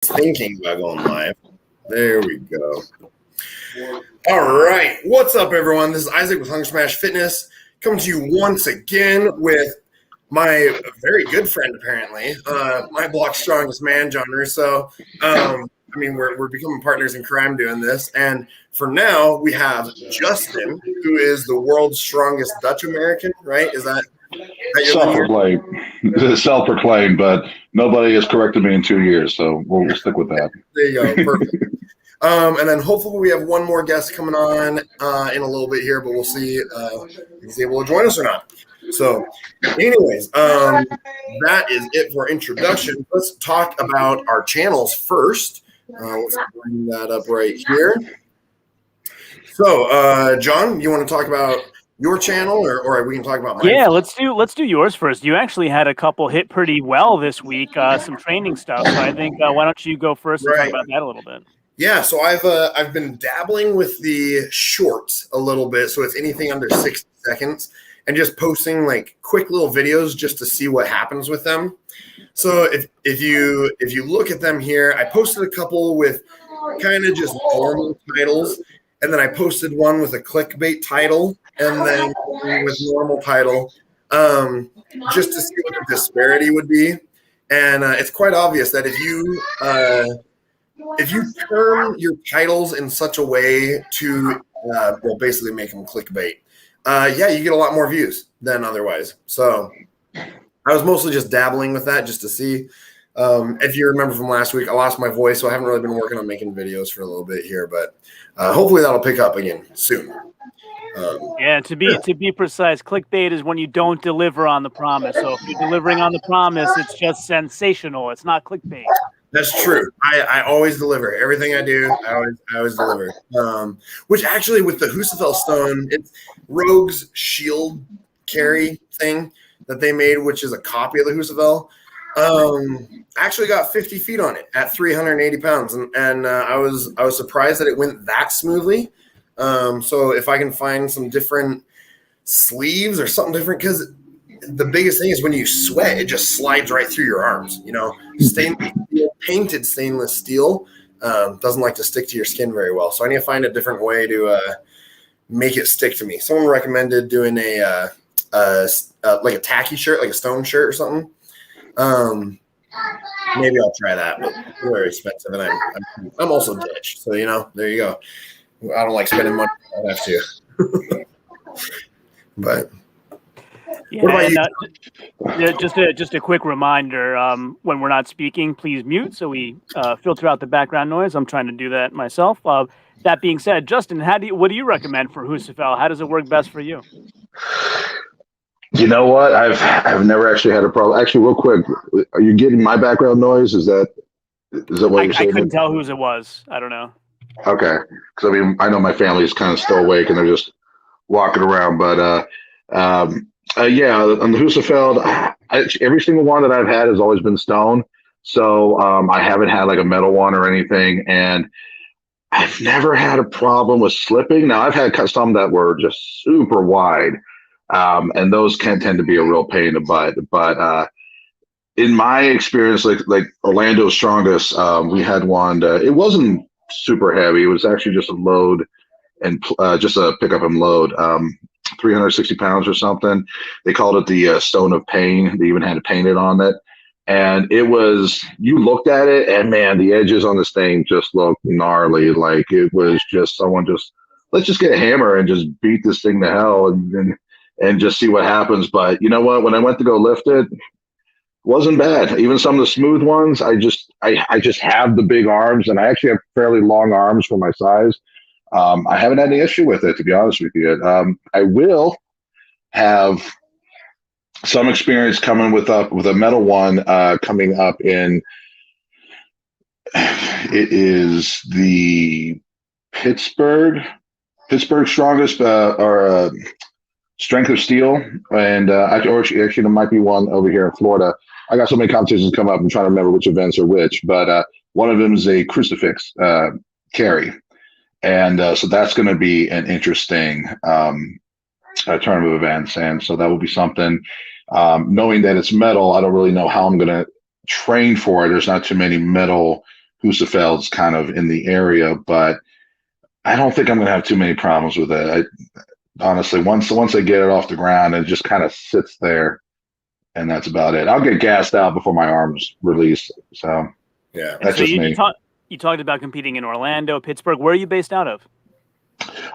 Thinking about going live. There we go. All right. What's up, everyone? This is Isaac with Hunger Smash Fitness, coming to you once again with my very good friend, apparently, my block's strongest man, John Russo. We're becoming partners in crime doing this. And for now, we have Justin, who is the world's strongest Dutch American, right? Is that self-proclaimed? Self-proclaimed, but nobody has corrected me in 2 years, so we'll stick with that. There you go. Perfect. And then hopefully we have one more guest coming on in a little bit here, but we'll see if he's able to join us or not. So anyways, that is it for introduction. Let's talk about our channels first. Let's bring that up right here. So, John, you want to talk about your channel, or we can talk about mine? Yeah, let's do yours first. You actually had a couple hit pretty well this week, some training stuff. So I think why don't you go first and talk about that a little bit? Yeah, so I've been dabbling with the shorts a little bit, so it's anything under 60 seconds, and just posting like quick little videos just to see what happens with them. So if you look at them here, I posted a couple with kind of just normal titles, and then I posted one with a clickbait title, and then with normal title, just to see what the disparity would be. And it's quite obvious that if you turn your titles in such a way to basically make them clickbait, you get a lot more views than otherwise. So I was mostly just dabbling with that just to see. If you remember from last week, I lost my voice, so I haven't really been working on making videos for a little bit here, but hopefully that'll pick up again soon. To be precise, clickbait is when you don't deliver on the promise. So if you're delivering on the promise, it's just sensational. It's not clickbait. That's true. I always deliver. Everything I do, I always deliver. Which actually, with the Husafell stone, it's Rogue's shield carry thing that they made, which is a copy of the Husafell. Actually got 50 feet on it at 380 pounds, and I was surprised that it went that smoothly. So if I can find some different sleeves or something different, because the biggest thing is when you sweat, it just slides right through your arms. You know, painted stainless steel doesn't like to stick to your skin very well. So I need to find a different way to make it stick to me. Someone recommended doing like a tacky shirt, like a stone shirt or something. Maybe I'll try that, but it's very expensive, and I'm also Dutch, so there you go. I don't like spending money. I have to, but. Yeah, just a quick reminder, when we're not speaking, please mute so we filter out the background noise. I'm trying to do that myself. That being said, Justin, what do you recommend for Husafell? How does it work best for you? You know what? I've never actually had a problem. Actually, real quick, are you getting my background noise? Is that what you're saying? I couldn't tell whose it was. I don't know. Okay, because I know my family is kind of still awake and they're just walking around, but on the Husafell, every single one that I've had has always been stone. So I haven't had like a metal one or anything, and I've never had a problem with slipping. Now I've had some that were just super wide, and those can tend to be a real pain in the butt. But in my experience, like Orlando's strongest, we had one. It wasn't super heavy. It was actually just a load and just a pick up and load. 360 pounds or something. They called it the Stone of Pain. They even had it painted on it. And it was, you looked at it and man, the edges on this thing just looked gnarly. Like it was just let's just get a hammer and just beat this thing to hell and just see what happens. But you know what? When I went to go lift it, wasn't bad. Even some of the smooth ones, I just have the big arms, and I actually have fairly long arms for my size. I haven't had any issue with it, to be honest with you. I will have some experience coming with a metal one coming up in. It is the Pittsburgh strongest or strength of steel, and actually there might be one over here in Florida. I got so many competitions come up. I'm trying to remember which events are which, but one of them is a crucifix carry. And so that's going to be an interesting tournament of events. And so that will be something, knowing that it's metal, I don't really know how I'm going to train for it. There's not too many metal Husafeld's kind of in the area, but I don't think I'm going to have too many problems with it. Honestly, once I get it off the ground, it just kind of sits there, and that's about it. I'll get gassed out before my arms release. So Yeah. that's So just me. you talked about competing in Orlando, Pittsburgh. Where are you based out of?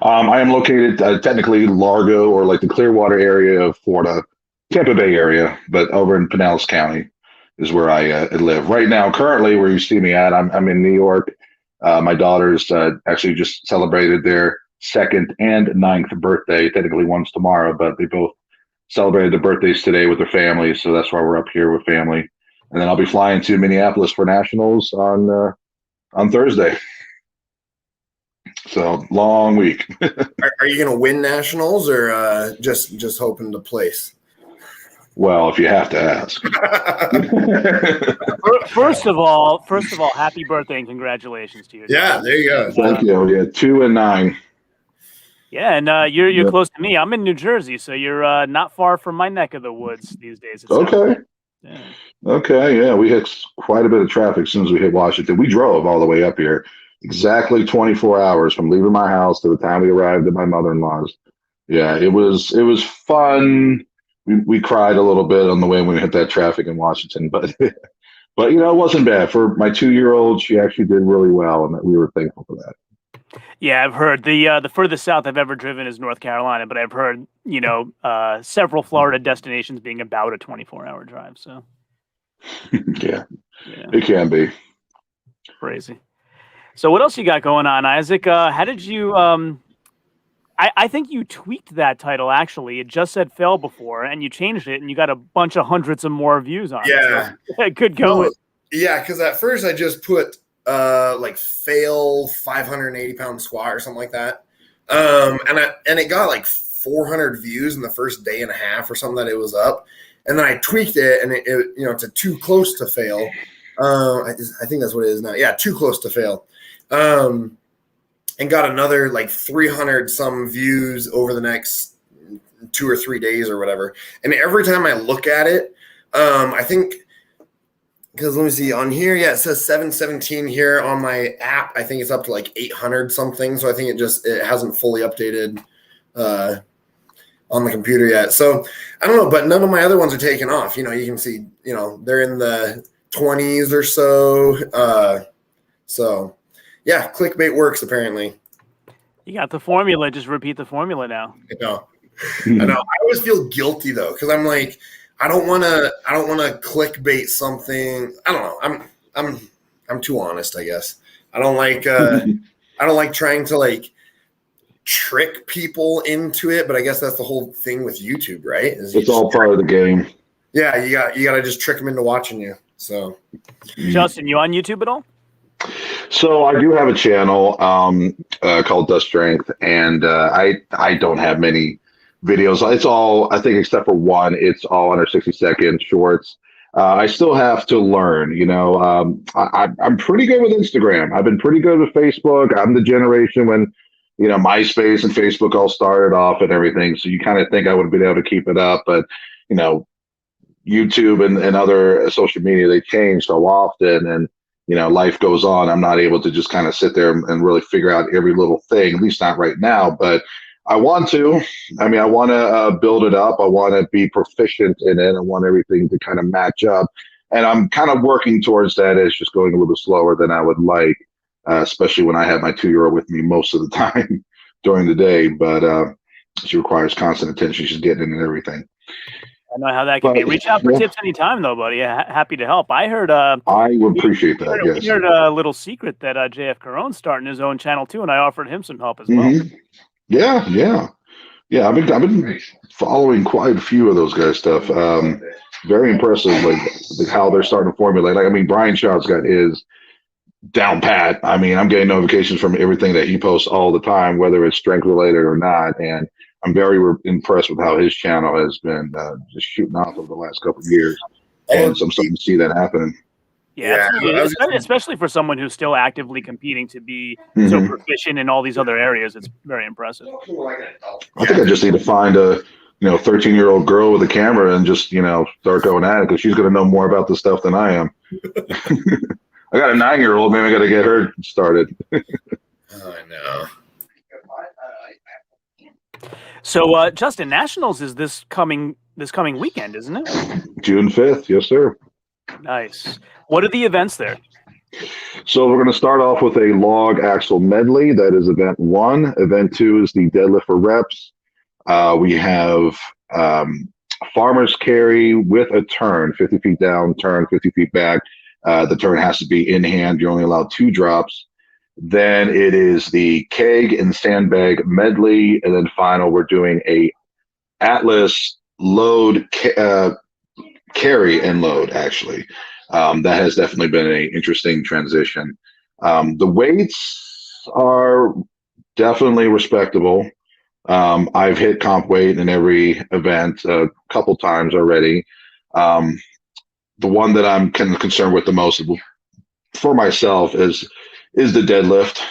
I am located technically Largo or like the Clearwater area of Florida, Tampa Bay area, but over in Pinellas County is where I live right now. Currently, where you see me at, I'm in New York. My daughters actually just celebrated their 2nd and 9th birthday. Technically, one's tomorrow, but they both celebrated their birthdays today with their families. So that's why we're up here with family. And then I'll be flying to Minneapolis for nationals on Thursday. So long week. Are you going to win nationals or just hoping to place? Well, if you have to ask. First of all, happy birthday and congratulations to you. Yeah, there you go. Thank you. Yeah, 2 and 9. Yeah, and you're close to me. I'm in New Jersey, so you're not far from my neck of the woods these days. Okay. Yeah. Okay. Yeah, we hit quite a bit of traffic as soon as we hit Washington. We drove all the way up here, exactly 24 hours from leaving my house to the time we arrived at my mother-in-law's. Yeah, it was fun. We cried a little bit on the way when we hit that traffic in Washington, but but it wasn't bad for my 2-year-old. She actually did really well, and we were thankful for that. Yeah, I've heard the furthest south I've ever driven is North Carolina, but I've heard several Florida destinations being about a 24-hour drive. So yeah, it can be crazy. So what else you got going on, Isaac? How did you? I think you tweaked that title, actually. It just said fail before, and you changed it, and you got a bunch of hundreds of more views on it. So, good going. Well, yeah, because at first I just put like fail 580-pound squat or something like that. And it got like 400 views in the first day and a half or something that it was up. And then I tweaked it, and it to too close to fail. I think that's what it is now. Yeah, too close to fail. And got another like 300 some views over the next 2 or 3 days or whatever. And every time I look at it, I think, because let me see on here. Yeah, it says 717 here on my app. I think it's up to like 800 something. So I think it hasn't fully updated on the computer yet. So I don't know, but none of my other ones are taking off. You can see, they're in the 20s or so. So yeah, clickbait works apparently. You got the formula. Just repeat the formula now. I know. I always feel guilty though, because I'm like, I don't want to clickbait something. I don't know. I'm too honest, I guess. I don't like trying to like trick people into it, but I guess that's the whole thing with YouTube, right? It's all part of the game. Yeah, you got to just trick them into watching you. So, Justin, you on YouTube at all? So I do have a channel called The Strength, and I don't have many videos. It's all, I think, except for one, it's all under 60-second shorts. I still have to learn, I'm pretty good with Instagram. I've been pretty good with Facebook. I'm the generation when, MySpace and Facebook all started off and everything. So you kind of think I would have been able to keep it up, but, YouTube and other social media, they change so often, and life goes on. I'm not able to just kind of sit there and really figure out every little thing, at least not right now, but I want to. I mean, I want to build it up. I want to be proficient in it. I want everything to kind of match up. And I'm kind of working towards that. It's just going a little bit slower than I would like, especially when I have my 2-year-old with me most of the time during the day. But she requires constant attention. She's getting in and everything. I know how that can be. Reach out for tips anytime, though, buddy. Happy to help. I heard. I would appreciate that. Yes. We heard a little secret that JF Caron's starting his own channel too, and I offered him some help as well. Mm-hmm. Yeah. I've been following quite a few of those guys' stuff. Very impressive, like how they're starting to formulate. Like, Brian Shaw's got his down pat. I'm getting notifications from everything that he posts all the time, whether it's strength related or not, and I'm very impressed with how his channel has been just shooting off over the last couple of years. And so I'm starting to see that happening. Yeah, especially for someone who's still actively competing to be so proficient in all these other areas. It's very impressive. I think I just need to find a 13-year-old girl with a camera and just start going at it, because she's going to know more about this stuff than I am. I got a 9-year-old. Maybe I got to get her started. I know. So, Justin, Nationals is this coming weekend, isn't it? June 5th. Yes, sir. Nice. What are the events there? So we're going to start off with a log axle medley. That is event 1. Event 2 is the deadlift for reps. We have farmer's carry with a turn, 50 feet down, turn 50 feet back. The turn has to be in hand. You're only allowed 2 drops. Then it is the keg and sandbag medley. And then final, we're doing a Atlas load, carry and load, actually. That has definitely been an interesting transition. The weights are definitely respectable. I've hit comp weight in every event a couple times already. The one that I'm kind of concerned with the most for myself is the deadlift.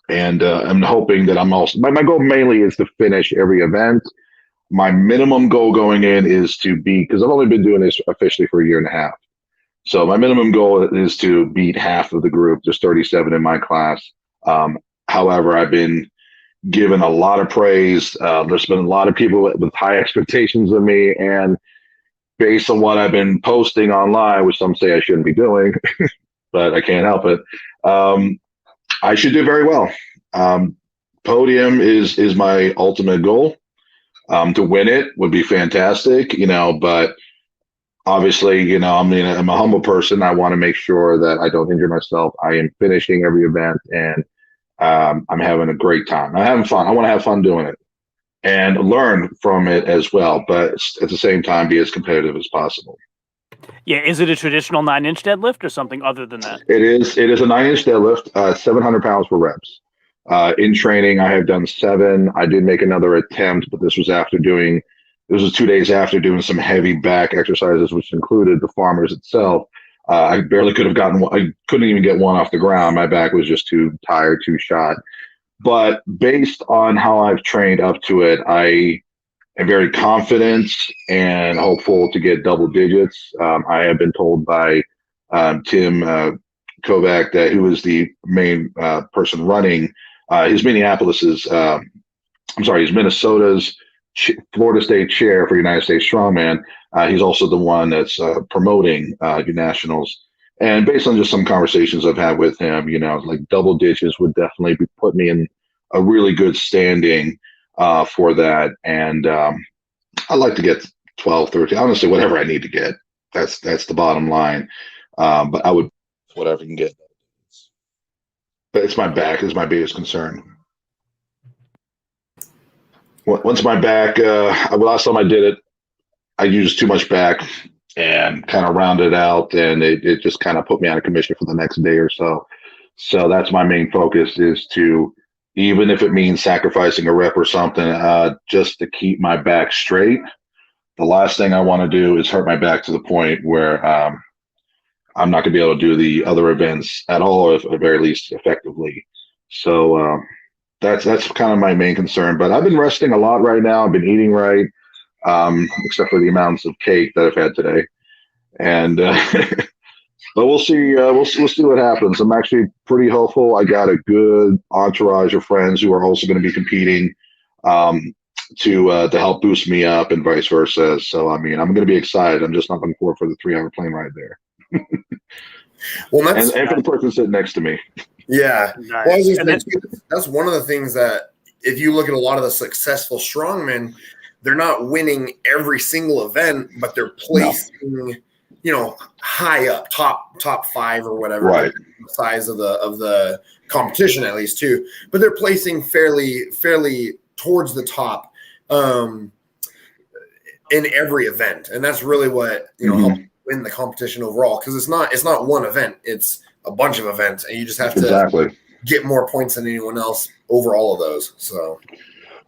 And I'm hoping that I'm also, my goal mainly is to finish every event. My minimum goal going in is to beat, because I've only been doing this officially for a year and a half. So my minimum goal is to beat half of the group. There's 37 in my class. However, I've been given a lot of praise. There's been a lot of people with high expectations of me, and based on what I've been posting online, which some say I shouldn't be doing, but I can't help it. I should do very well. Podium is my ultimate goal. To win it would be fantastic, but obviously, I'm a humble person. I want to make sure that I don't injure myself. I am finishing every event, and I'm having a great time. I'm having fun. I want to have fun doing it and learn from it as well, but at the same time, be as competitive as possible. Yeah, is it a traditional 9-inch deadlift or something other than that? It is a 9-inch deadlift, 700 pounds for reps. In training, I have done 7. I did make another attempt, but this was 2 days after doing some heavy back exercises, which included the farmers itself. I barely could have gotten one. I couldn't even get one off the ground. My back was just too tired, too shot. But based on how I've trained up to it, I am very confident and hopeful to get double digits. I have been told by Tim Kovac, who is the main person running his Minneapolis's, his Minnesota's Florida State chair for United States Strongman. He's also the one that's promoting nationals. And based on just some conversations I've had with him, like double digits would definitely put me in a really good standing for that. And I'd like to get 12, 13, honestly, whatever I need to get. That's the bottom line. But I would, whatever I can get. But it's my back is my biggest concern. Once my back, last time I did it, I used too much back and kind of rounded out, and it just kind of put me out of commission for the next day or so. So that's my main focus, is to, even if it means sacrificing a rep or something, just to keep my back straight. The last thing I want to do is hurt my back to the point where I'm not going to be able to do the other events at all, or at the very least effectively. So that's kind of my main concern. But I've been resting a lot right now. I've been eating right, except for the amounts of cake that I've had today. And but we'll see. We'll see what happens. I'm actually pretty hopeful. I got a good entourage of friends who are also going to be competing to help boost me up, and vice versa. So I'm going to be excited. I'm just not looking forward for the 3-hour plane ride there. Well, and for the person sitting next to me. Yeah. Nice. Well, that's one of the things that, if you look at a lot of the successful strongmen, they're not winning every single event, but they're placing, high up, top 5 or whatever, right? The size of the competition, at least, too. But they're placing fairly towards the top in every event, and that's really what helps win the competition overall, because it's not one event, it's a bunch of events, and you just have to get more points than anyone else over all of those. So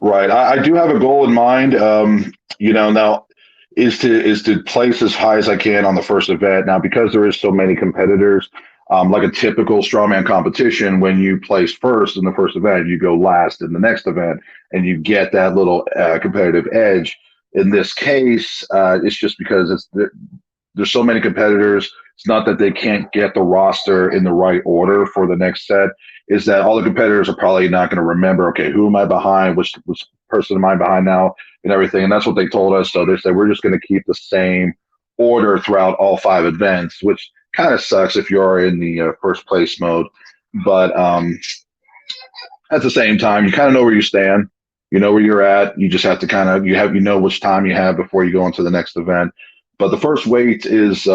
right, I do have a goal in mind, now is to place as high as I can on the first event. Now, because there is so many competitors, like a typical strongman competition, when you place first in the first event, you go last in the next event, and you get that little competitive edge. In this case, it's just because there's so many competitors, It's not that they can't get the roster in the right order for the next set. Is that all the competitors are probably not going to remember, okay, who am I behind? Which person am I behind now? And everything. And that's what they told us. So they said, we're just going to keep the same order throughout all 5 events, which kind of sucks if you're in the first place mode. But at the same time, you kind of know where you stand. You know where you're at. You just have to kind of, you know which time you have before you go into the next event. But the first weight is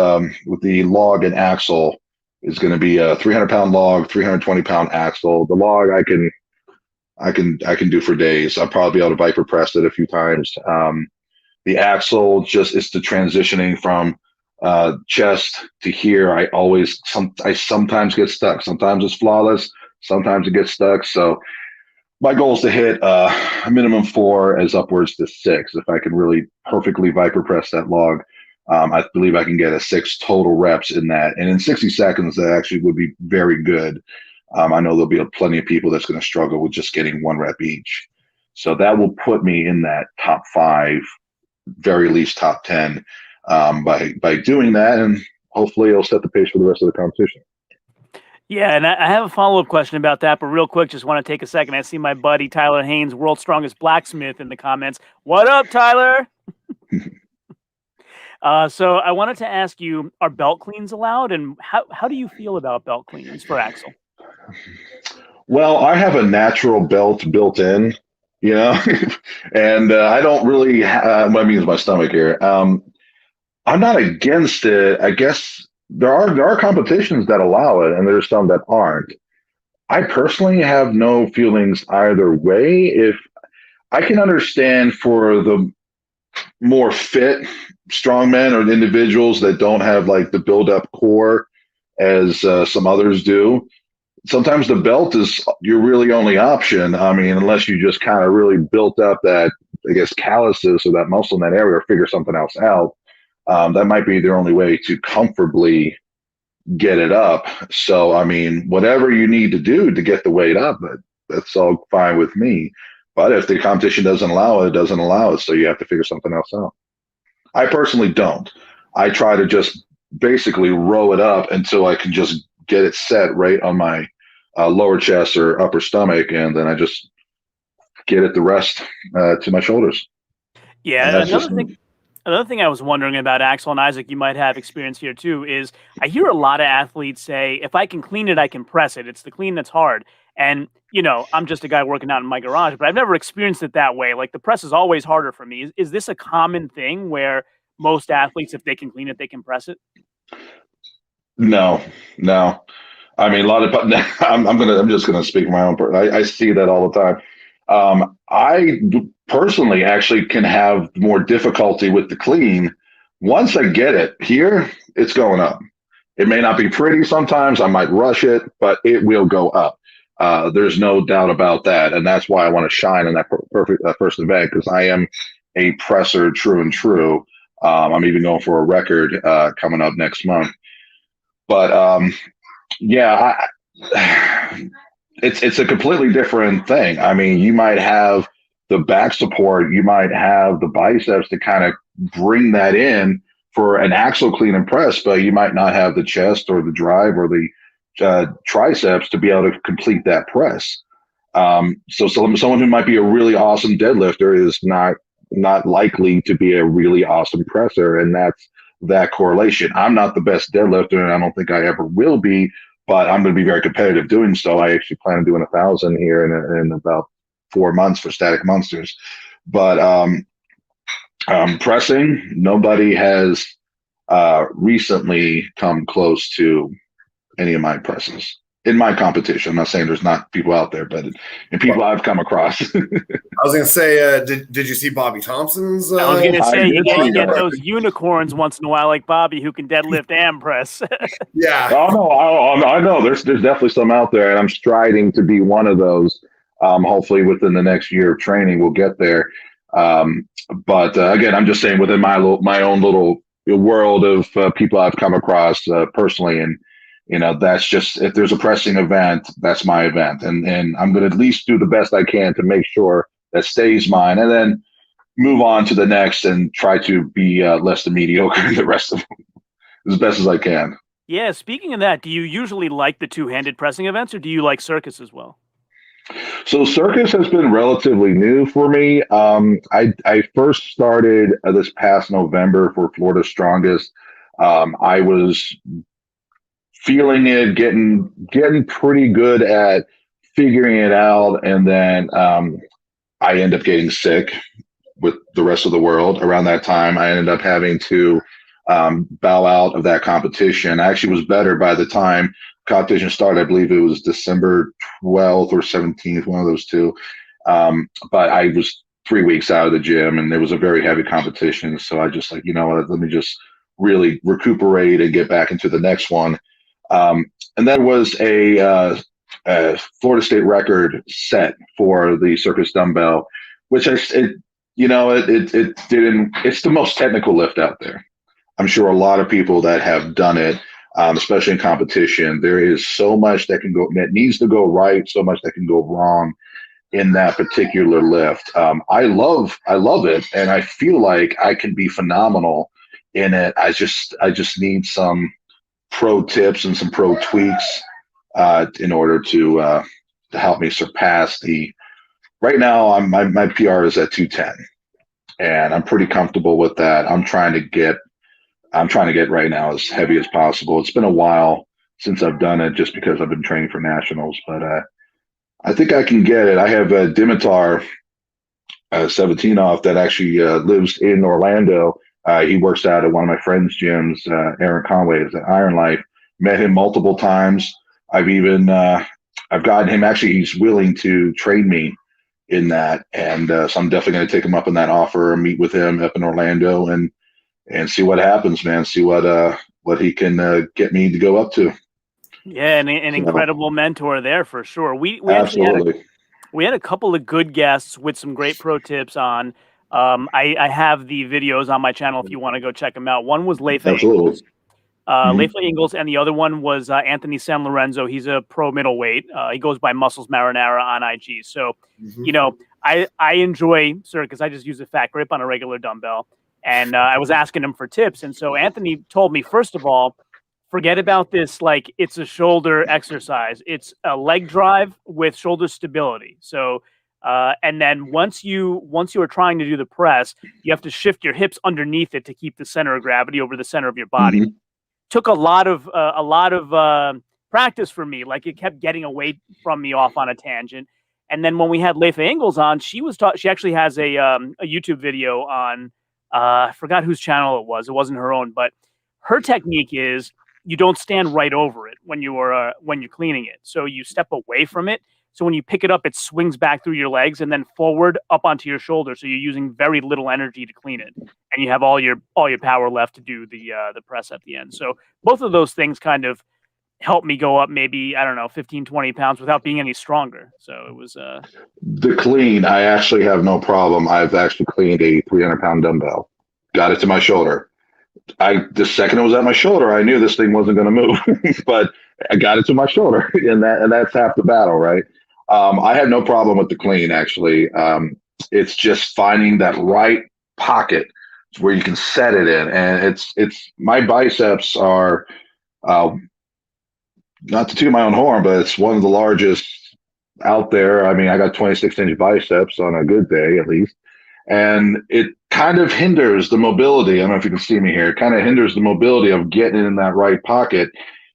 with the log and axle is going to be a 300-pound log, 320-pound axle. The log I can do for days. I'll probably be able to Viper press it a few times. The axle just is the transitioning from chest to here. I sometimes get stuck. Sometimes it's flawless. Sometimes it gets stuck. So my goal is to hit a minimum 4 as upwards to 6. If I can really perfectly Viper press that log, I believe I can get a 6 total reps in that. And in 60 seconds, that actually would be very good. I know there'll be plenty of people that's going to struggle with just getting 1 rep each. So that will put me in that top 5, very least top 10 by doing that. And hopefully it'll set the pace for the rest of the competition. Yeah, and I have a follow-up question about that, but real quick, just want to take a second. I see my buddy Tyler Haynes, World's Strongest Blacksmith, in the comments. What up, Tyler? So I wanted to ask you, are belt cleans allowed? And how do you feel about belt cleans for Axel? Well, I have a natural belt built in, and I don't really, what I mean is my stomach here. I'm not against it. I guess there are competitions that allow it, and there's some that aren't. I personally have no feelings either way. If I can understand for the more fit strongmen or individuals that don't have like the build-up core as some others do, sometimes the belt is your really only option. I mean, unless you just kind of really built up that, I guess, calluses or that muscle in that area or figure something else out. That might be their only way to comfortably get it up. So, I mean, whatever you need to do to get the weight up, that's all fine with me. But if the competition doesn't allow it, it doesn't allow it. So you have to figure something else out. I personally don't. I try to just basically row it up until I can just get it set right on my lower chest or upper stomach, and then I just get it the rest to my shoulders. Yeah, another thing I was wondering about, Axel and Isaac, you might have experience here too, is I hear a lot of athletes say, if I can clean it, I can press it. It's the clean that's hard. And, I'm just a guy working out in my garage, but I've never experienced it that way. Like, the press is always harder for me. Is this a common thing where most athletes, if they can clean it, they can press it? No. I mean, a lot of, I'm just going to speak my own. I see that all the time. I personally actually can have more difficulty with the clean. Once I get it here, it's going up. It may not be pretty sometimes. I might rush it, but it will go up. There's no doubt about that. And that's why I want to shine in that first event, because I am a presser true and true. I'm even going for a record coming up next month. But yeah, it's a completely different thing. I mean, you might have the back support, you might have the biceps to kind of bring that in for an axle clean and press, but you might not have the chest or the drive or the triceps to be able to complete that press. So someone who might be a really awesome deadlifter is not likely to be a really awesome presser, and that's that correlation. I'm not the best deadlifter, and I don't think I ever will be, but I'm going to be very competitive doing so. I actually plan on doing 1,000 here in about 4 months for Static Monsters. But pressing, nobody has recently come close to any of my presses in my competition. I'm not saying there's not people out there, but in people I've come across. I was going to say, did you see Bobby Thompson's? I was going to say, you get those unicorns once in a while, like Bobby, who can deadlift and press. Yeah. I know. There's definitely some out there, and I'm striding to be one of those. Hopefully within the next year of training, we'll get there. But again, I'm just saying within my own little world of people I've come across personally, and that's just, if there's a pressing event, that's my event, and I'm going to at least do the best I can to make sure that stays mine, and then move on to the next and try to be less than mediocre in the rest of them as best as I can. Yeah, speaking of that, do you usually like the two-handed pressing events, or do you like Circus as well? So Circus has been relatively new for me. I first started this past November for Florida's Strongest. I was feeling it, getting pretty good at figuring it out, and then I end up getting sick with the rest of the world. Around that time, I ended up having to bow out of that competition. I actually was better by the time competition started. I believe it was December 12th or 17th, one of those two. But I was 3 weeks out of the gym, and it was a very heavy competition. So I just like, you know what, let me just really recuperate and get back into the next one. And that was a Florida State record set for the Circus dumbbell, which it didn't. It's the most technical lift out there. I'm sure a lot of people that have done it, especially in competition, there is so much that needs to go right, so much that can go wrong in that particular lift. I love it, and I feel like I can be phenomenal in it. I just need some pro tips and some pro tweaks in order to help me surpass the. Right now, my PR is at 210, and I'm pretty comfortable with that. I'm trying to get right now as heavy as possible. It's been a while since I've done it, just because I've been training for nationals, but I think I can get it. I have Dimitar 17 that actually lives in Orlando. He works out at one of my friend's gyms, Aaron Conway's at Iron Life. Met him multiple times. I've gotten him. Actually, he's willing to train me in that, and so I'm definitely going to take him up on that offer and meet with him up in Orlando and see what happens, man. See what he can get me to go up to. Yeah, an incredible mentor there for sure. We Absolutely. We had a couple of good guests with some great pro tips on. I have the videos on my channel if you want to go check them out. One was Leif Ingalls. Leif Ingalls, and the other one was Anthony San Lorenzo. He's a pro middleweight. He goes by Muscles Marinara on IG. So, you know, I enjoy Circus. I just use a fat grip on a regular dumbbell. And I was asking him for tips. And so Anthony told me, first of all, forget about this, like it's a shoulder exercise. It's a leg drive with shoulder stability. So, and then once you are trying to do the press, you have to shift your hips underneath it to keep the center of gravity over the center of your body. Took a lot of practice for me. Like it kept getting away from me off on a tangent. And then when we had Leif Ingalls on, she actually has a YouTube video on, I forgot whose channel it was. It wasn't her own, but her technique is you don't stand right over it when you're cleaning it. So you step away from it. So when you pick it up, it swings back through your legs and then forward up onto your shoulder. So you're using very little energy to clean it, and you have all your power left to do the press at the end. So both of those things kind of helped me go up maybe, I don't know, 15, 20 pounds without being any stronger. So it was the clean. I actually have no problem. I've actually cleaned a 300-pound dumbbell, got it to my shoulder. The second it was at my shoulder, I knew this thing wasn't going to move, but I got it to my shoulder, and that's half the battle, right? I have no problem with the clean, actually. It's just finding that right pocket where you can set it in, and it's my biceps are not to toot my own horn, but it's one of the largest out there. I mean, I got 26-inch biceps on a good day, at least. And it kind of hinders the mobility. I don't know if you can see me here. It kind of hinders the mobility of getting in that right pocket.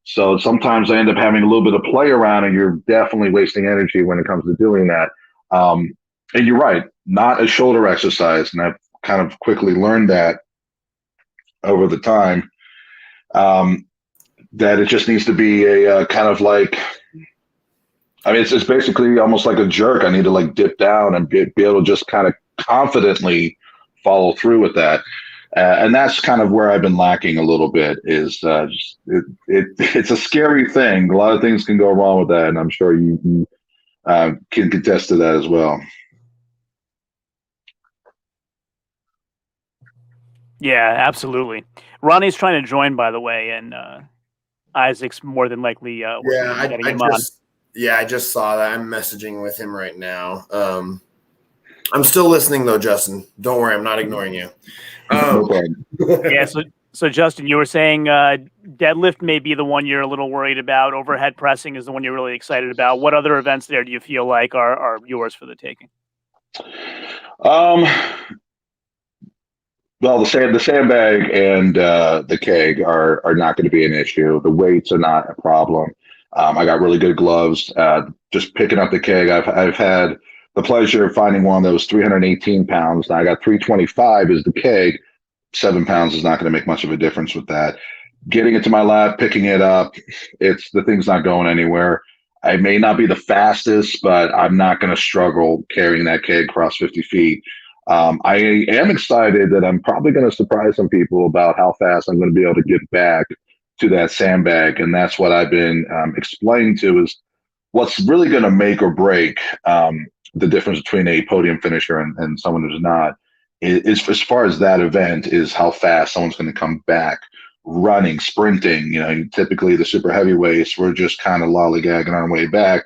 So sometimes I end up having a little bit of play around, and you're definitely wasting energy when it comes to doing that. And you're right, not a shoulder exercise. And I've kind of quickly learned that over the time, that it just needs to be a kind of like, I mean, it's basically almost like a jerk. I need to like dip down and be able to just kind of confidently follow through with that. And that's kind of where I've been lacking a little bit is it's a scary thing. A lot of things can go wrong with that. And I'm sure you can contest to that as well. Yeah, absolutely. Ronnie's trying to join, by the way, and Isaac's more than likely getting him on. Yeah, I just saw that. I'm messaging with him right now. I'm still listening though, Justin. Don't worry, I'm not ignoring you. Yeah, So, Justin, you were saying deadlift may be the one you're a little worried about. Overhead pressing is the one you're really excited about. What other events there do you feel like are yours for the taking? Well, the sandbag and the keg are not going to be an issue. The weights are not a problem. I got really good gloves. Just picking up the keg, I've had the pleasure of finding one that was 318 pounds. Now I got 325 as the keg. 7 pounds is not going to make much of a difference with that. Getting it to my lap, picking it up, the thing's not going anywhere. I may not be the fastest, but I'm not going to struggle carrying that keg across 50 feet. I am excited that I'm probably going to surprise some people about how fast I'm going to be able to get back to that sandbag. And that's what I've been explaining to is what's really going to make or break the difference between a podium finisher and someone who's not. Is as far as that event is how fast someone's going to come back running, sprinting. Typically the super heavyweights, we're just kind of lollygagging our way back,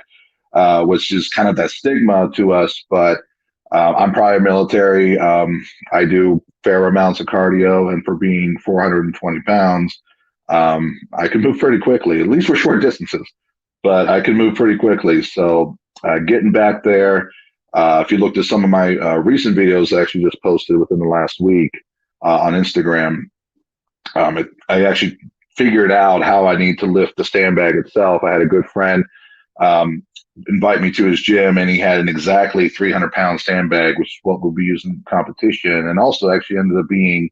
which is kind of that stigma to us. But I'm prior military. I do fair amounts of cardio, and for being 420 pounds, I can move pretty quickly, at least for short distances, but I can move pretty quickly. So getting back there, if you looked at some of my recent videos, I actually just posted within the last week on Instagram, I actually figured out how I need to lift the sandbag itself. I had a good friend invite me to his gym, and he had an exactly 300-pound sandbag, which is what we'll be using in competition, and also actually ended up being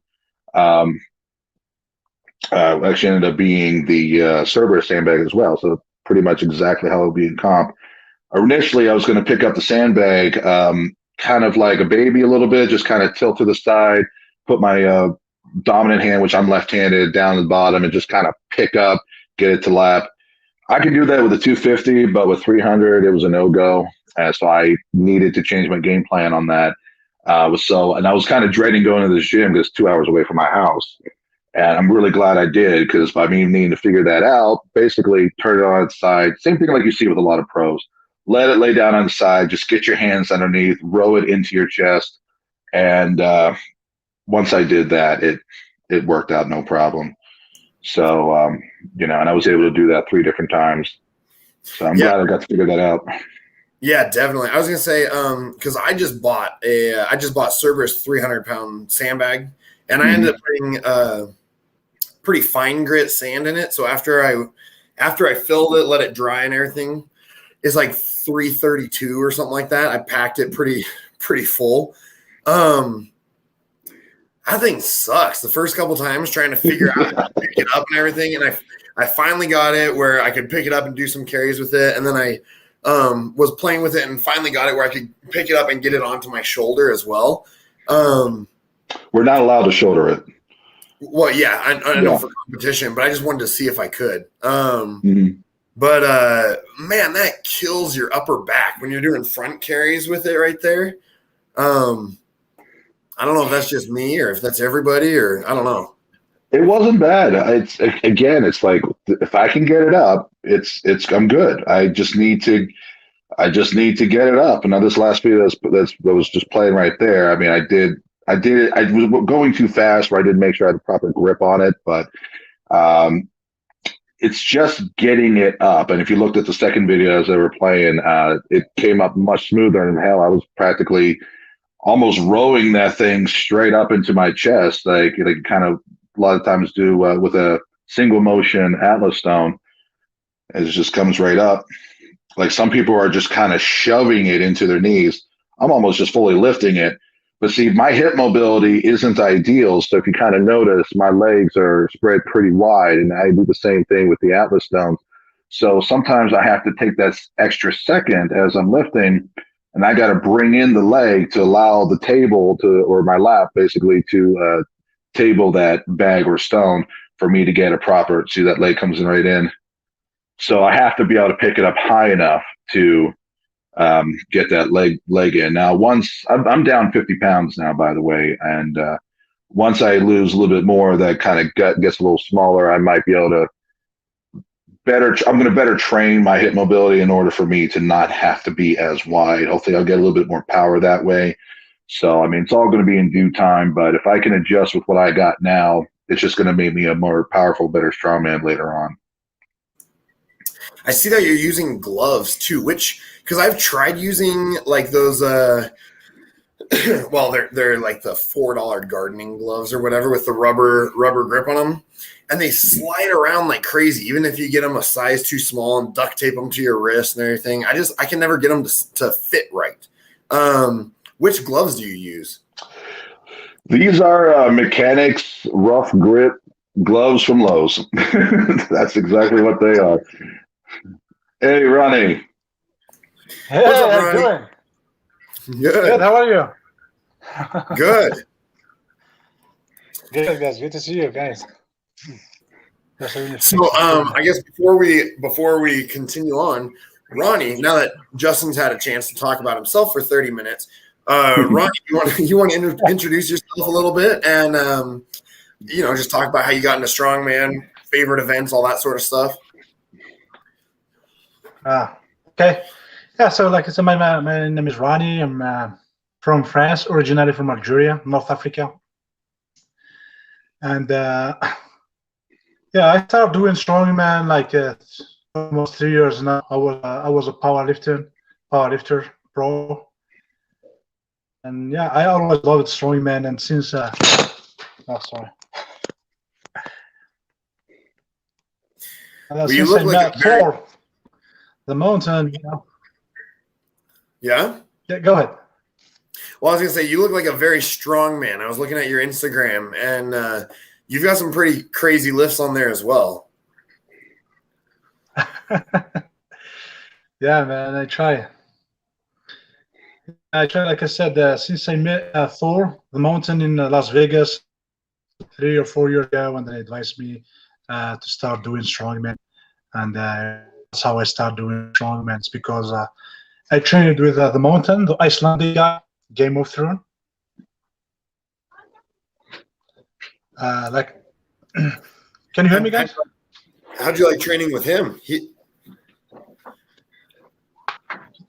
the Cerberus sandbag as well. So pretty much exactly how it would be in comp. Initially, I was going to pick up the sandbag kind of like a baby a little bit, just kind of tilt to the side, put my dominant hand, which I'm left-handed, down the bottom, and just kind of pick up, get it to lap. I can do that with a 250, but with 300, it was a no-go. So I needed to change my game plan on that. And I was kind of dreading going to the gym because it's 2 hours away from my house. And I'm really glad I did, because by me needing to figure that out, basically turn it on its side. Same thing like you see with a lot of pros. Let it lay down on the side. Just get your hands underneath, row it into your chest. And once I did that, it worked out no problem. So, and I was able to do that 3 different times. So I'm glad I got to figure that out. Yeah, definitely. I was going to say, because I just bought Cerberus 300-pound sandbag, and I ended up putting pretty fine grit sand in it. So after I filled it, let it dry and everything, it's like 332 or something like that. I packed it pretty full. That thing sucks. The first couple times trying to figure out how to pick it up and everything, and I finally got it where I could pick it up and do some carries with it, and then I was playing with it and finally got it where I could pick it up and get it onto my shoulder as well. We're not allowed to shoulder it. Well, yeah, I know for competition, but I just wanted to see if I could. But man, that kills your upper back when you're doing front carries with it right there. I don't know if that's just me or if that's everybody, or I don't know. It wasn't bad. It's like if I can get it up, I'm good. I just need to get it up. And now this last video that was just playing right there. I mean, I was going too fast where I didn't make sure I had the proper grip on it, but it's just getting it up. And if you looked at the second video as they were playing, it came up much smoother. And hell, I was practically almost rowing that thing straight up into my chest, like kind of a lot of times do with a single motion Atlas stone. It just comes right up. Like some people are just kind of shoving it into their knees. I'm almost just fully lifting it. But see, my hip mobility isn't ideal. So if you kind of notice, my legs are spread pretty wide, and I do the same thing with the Atlas stones. So sometimes I have to take that extra second as I'm lifting, and I got to bring in the leg to allow the table or my lap basically to table that bag or stone for me to get a proper, see that leg comes in right in. So I have to be able to pick it up high enough to get that leg in. Now, once I'm down 50 pounds now, by the way, and once I lose a little bit more, that kind of gut gets a little smaller. I might be able to I'm going to better train my hip mobility in order for me to not have to be as wide. Hopefully I'll get a little bit more power that way. So, I mean, it's all going to be in due time, but if I can adjust with what I got now it's just going to make me a more powerful, better strongman later on. I see that you're using gloves too, because I've tried using like those well, they're like the $4 gardening gloves or whatever with the rubber grip on them, and they slide around like crazy. Even if you get them a size too small and duct tape them to your wrist and everything, I can never get them to fit right. Which gloves do you use? These are Mechanics Rough Grip gloves from Lowe's. That's exactly what they are. Hey, Ronnie. Hey, What's up, how you Ronnie? doing? Good. Good. How are you? Good. Good, guys. Good to see you, guys. So, I guess before we continue on, Ronnie, now that Justin's had a chance to talk about himself for 30 minutes, Ronnie, you want to introduce yourself a little bit and just talk about how you got into strongman, favorite events, all that sort of stuff. Okay. Yeah. So, like I said, my name is Ronnie. I'm from France, originally from Algeria, North Africa, and I started doing strongman like almost 3 years now. I was a powerlifter pro, and I always loved strongman. And since Well, you look like Thor, the mountain, Yeah. Yeah, go ahead. Well, I was gonna say you look like a very strong man. I was looking at your Instagram, and you've got some pretty crazy lifts on there as well. Yeah, man, I try. Like I said, since I met Thor, the mountain in Las Vegas 3 or 4 years ago, and they advised me to start doing strongman, and that's how I started doing strongman. It's because I trained with the mountain, the Icelandic guy, Game of Thrones. Can you hear me, guys? How'd you like training with him?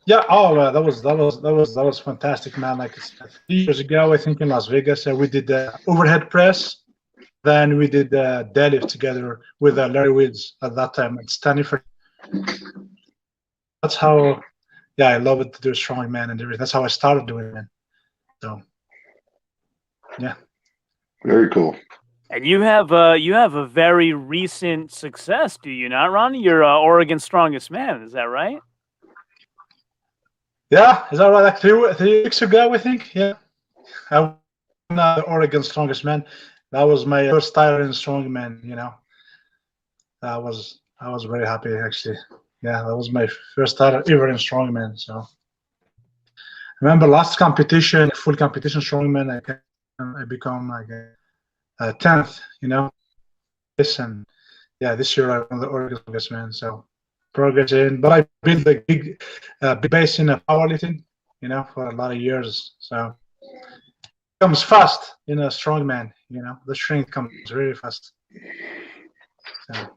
Yeah. Oh, that was fantastic, man. Like 3 years ago, I think in Las Vegas, we did the overhead press. Then we did the deadlift together with Larry Woods at that time at Stanford. That's how. Yeah, I love it to do strongman and everything. That's how I started doing it. So, yeah. Very cool. And you have a very recent success, do you not, Ronnie? You're Oregon's strongest man. Is that right? Yeah, is that right? Like 3 weeks ago, I think. Yeah, I won the Oregon strongest man. That was my first title in strongman. I was very happy actually. Yeah, that was my first title ever in strongman. So, I remember last competition, full competition strongman, I become like a 10th. And this year I won the Oregon strongest man. So. Progressing, but I built a big base in powerlifting, for a lot of years. So it comes fast in a strongman, the strength comes really fast. So.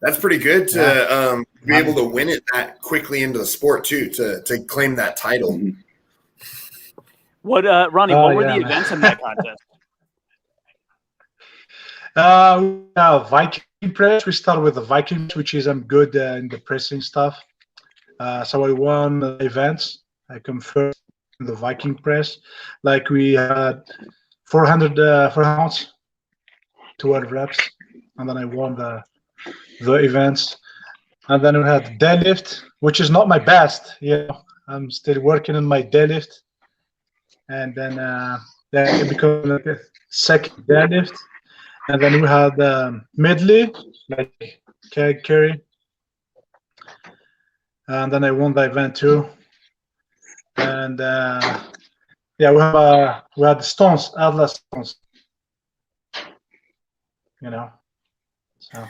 That's pretty good to be able to win it that quickly into the sport too, to claim that title. What, Ronnie? What were the events in that contest? Viking press. We start with the Viking, which is I'm good in the pressing stuff. So I won the events. I come first in the Viking press. Like we had 400 rounds, 12 reps, and then I won the events. And then we had deadlift, which is not my best. I'm still working on my deadlift. And then it became like a second deadlift. And then we had medley, like keg carry. And then I won the event too. And we had the stones, Atlas stones. So.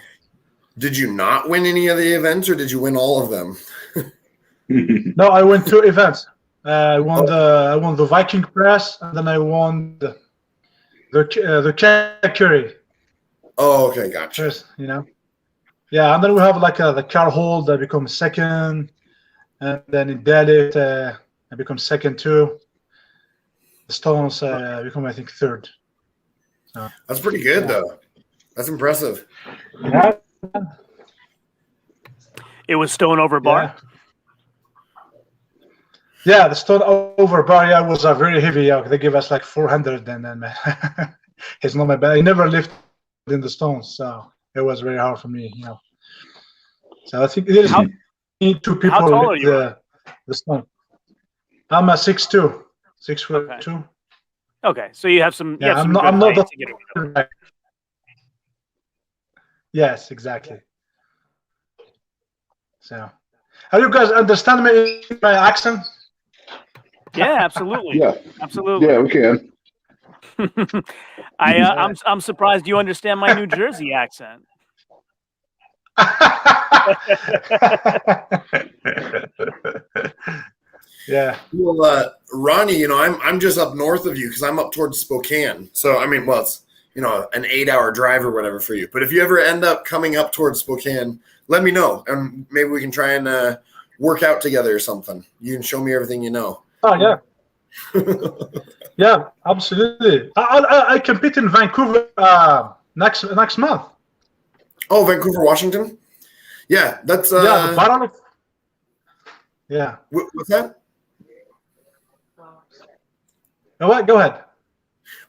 Did you not win any of the events, or did you win all of them? No, I won 2 events. I won the Viking press, and then I won the keg carry. Oh, okay, gotcha. First, Yeah, and then we have like the car hold that becomes second, and then in deadlift I become second too. The stones become I think third. That's pretty good, though. That's impressive. Yeah. It was stone over bar. Yeah, the stone over bar was very heavy. They give us like 400, and then it's not my bad. I never lifted in the stones, so it was very hard for me. So I think there's need two people. How tall are you? The stone. I'm a 6'2", 6'2". Okay, so you have some. Yeah, I'm not the. Yes, exactly. So, are you guys understand my accent? Yeah, absolutely. Yeah, absolutely. Yeah, we can. I'm surprised you understand my New Jersey accent. Yeah. Well, Ronnie, I'm just up north of you because I'm up towards Spokane. So I mean, well, it's an 8-hour drive or whatever for you. But if you ever end up coming up towards Spokane, let me know, and maybe we can try and work out together or something. You can show me everything you know. Oh yeah. Yeah, absolutely. I compete in Vancouver next month. Oh, Vancouver, Washington. Yeah, that's the battle. Yeah. What's that? What? Go ahead.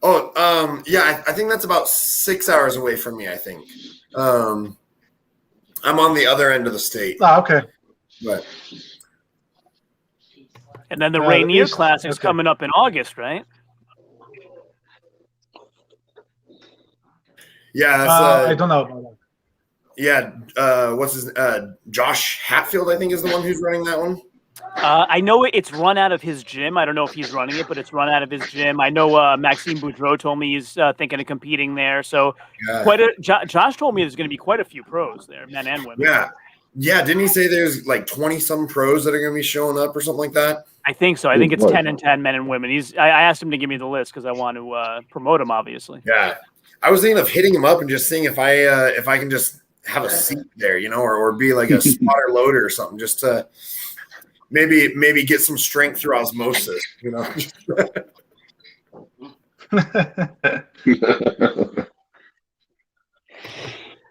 Oh, yeah, I think that's about 6 hours away from me. I think. I'm on the other end of the state. Oh, okay. But. And then the Rainier Classic's coming up in August, right? Yeah, that's, I don't know about that. Yeah, what's his Josh Hatfield, I think, is the one who's running that one. I know it's run out of his gym. I don't know if he's running it, but it's run out of his gym. I know Maxime Boudreau told me he's thinking of competing there. So Josh told me there's going to be quite a few pros there, men and women. Yeah. Didn't he say there's like 20-some pros that are going to be showing up or something like that? I think so. I think it's 10 and 10 men and women. I asked him to give me the list because I want to promote him, obviously. Yeah, I was thinking of hitting him up and just seeing if I can just have a seat there, or be like a spotter loader or something, just to maybe get some strength through osmosis,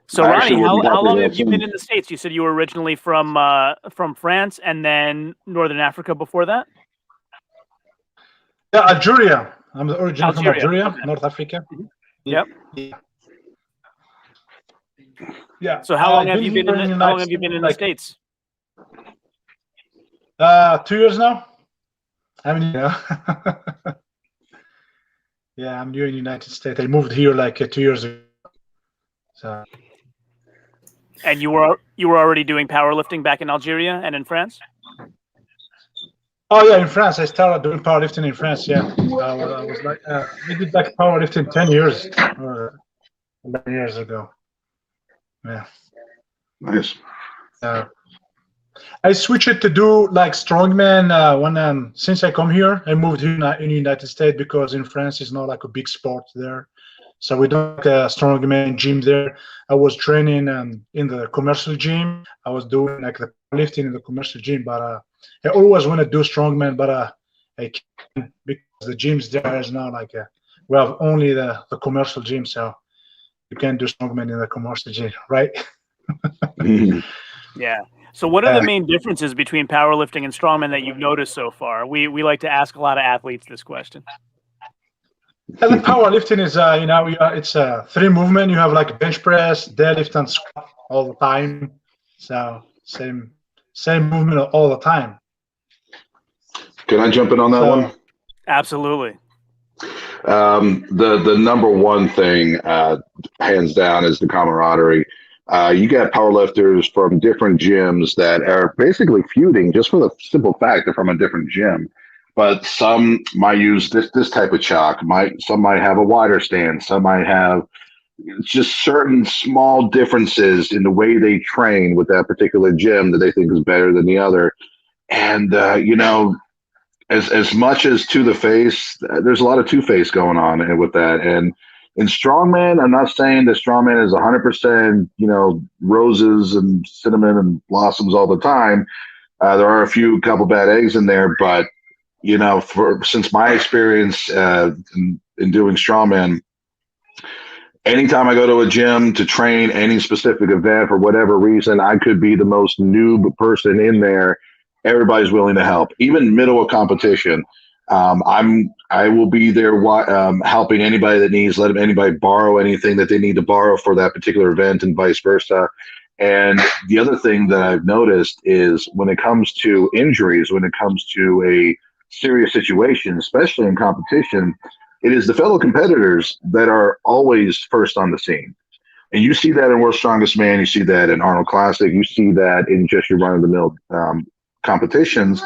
So Ronnie, how long have you been in the States? You said you were originally from France and then Northern Africa before that? Yeah, Algeria. I'm originally from Algeria, okay. North Africa. Yep. Yeah. So how long have you been in the States? 2 years now. I mean, yeah, I'm new in the United States. I moved here like 2 years ago. So. And you were already doing powerlifting back in Algeria and in France? Oh yeah, in France. I started doing powerlifting in France. Yeah, I was like, I did like powerlifting 10 years or 11 years ago. Yeah. Nice. I switched to do like strongman when since I come here. I moved here in the United States because in France it's not like a big sport there. So we don't have a strongman gym there. I was training in the commercial gym. I was doing like the lifting in the commercial gym, but I always want to do strongman, but I can't because the gyms there is now like we have only the commercial gym, so you can't do strongman in the commercial gym, right? Yeah. So what are the main differences between powerlifting and strongman that you've noticed so far? We like to ask a lot of athletes this question. And the powerlifting is, it's 3 movement. You have like bench press, deadlift, and squat all the time. So same movement all the time. Can I jump in on that one? Absolutely. The number one thing, hands down, is the camaraderie. You got powerlifters from different gyms that are basically feuding just for the simple fact they're from a different gym. But some might use this type of chalk. Some might have a wider stance. Some might have just certain small differences in the way they train with that particular gym that they think is better than the other. And as much as to the face, there's a lot of two-face going on with that. And in strongman, I'm not saying that strongman is 100%, roses and cinnamon and blossoms all the time. There are a couple bad eggs in there, but since my experience in doing strongman, anytime I go to a gym to train any specific event for whatever reason, I could be the most noob person in there. Everybody's willing to help, even middle of competition. I will be there helping anybody that needs, letting anybody borrow anything that they need to borrow for that particular event, and vice versa. And the other thing that I've noticed is when it comes to injuries, when it comes to a serious situation, especially in competition, it is the fellow competitors that are always first on the scene. And you see that in World's Strongest Man, you see that in Arnold Classic, you see that in just your run-of-the-mill competitions,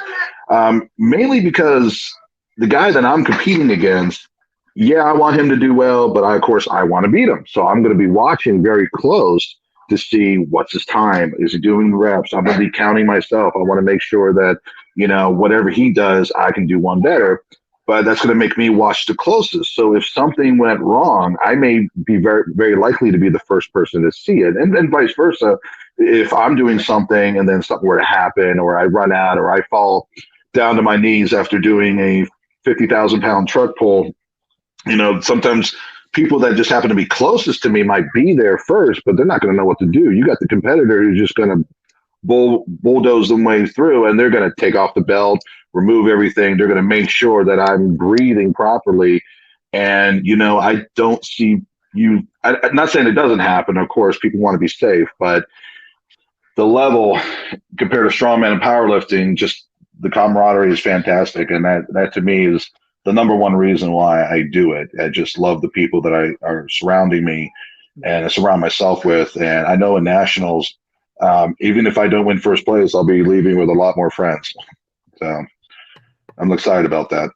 mainly because the guy that I'm competing against, yeah, I want him to do well, but of course I want to beat him. So I'm going to be watching very close to see what's his time. Is he doing the reps? I'm going to be counting myself. I want to make sure that, whatever he does, I can do one better. But that's going to make me watch the closest. So if something went wrong, I may be very, very likely to be the first person to see it. And then vice versa. If I'm doing something and then something were to happen, or I run out, or I fall down to my knees after doing a 50,000-pound truck pull, sometimes people that just happen to be closest to me might be there first, but they're not going to know what to do. You got the competitor who's just going to bulldoze them way through, and they're going to take off the belt, remove everything. They're going to make sure that I'm breathing properly. And, I don't see you. I'm not saying it doesn't happen. Of course, people want to be safe, but the level compared to strongman and powerlifting, just the camaraderie is fantastic. And that to me is the number one reason why I do it. I just love the people that are surrounding me and I surround myself with. And I know in nationals, even if I don't win first place, I'll be leaving with a lot more friends. So I'm excited about that.